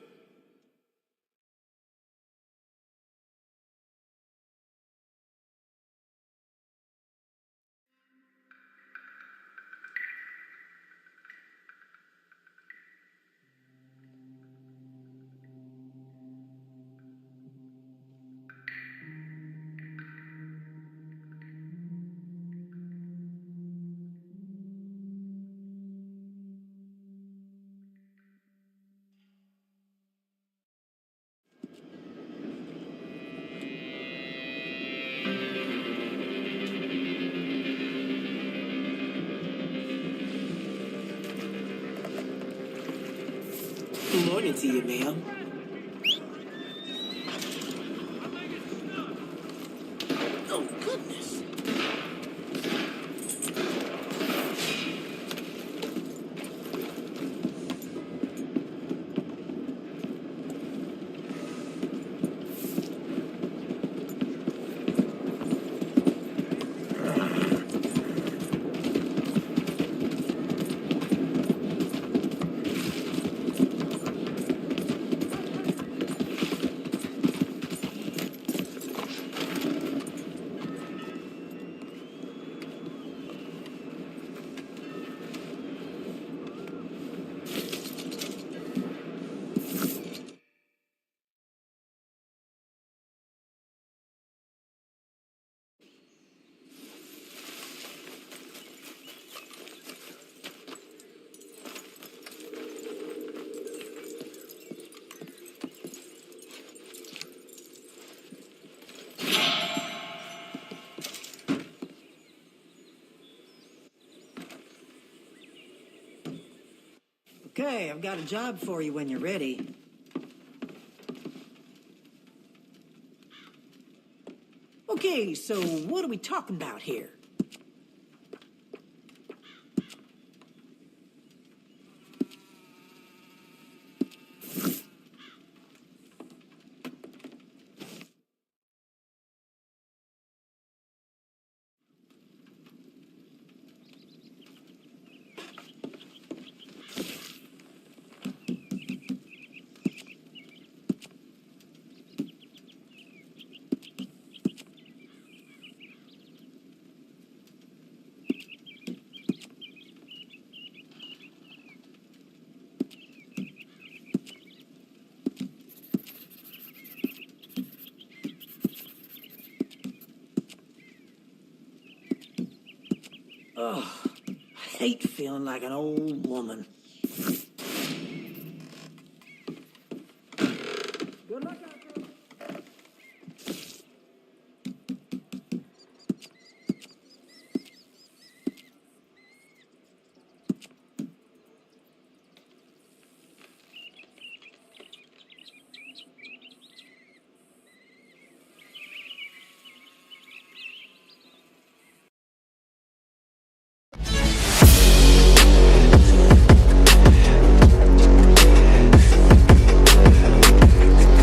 Good morning to you, ma'am. Oh, goodness. Okay, I've got a job for you when you're ready. Okay, so what are we talking about here? Ugh, I hate feeling like an old woman.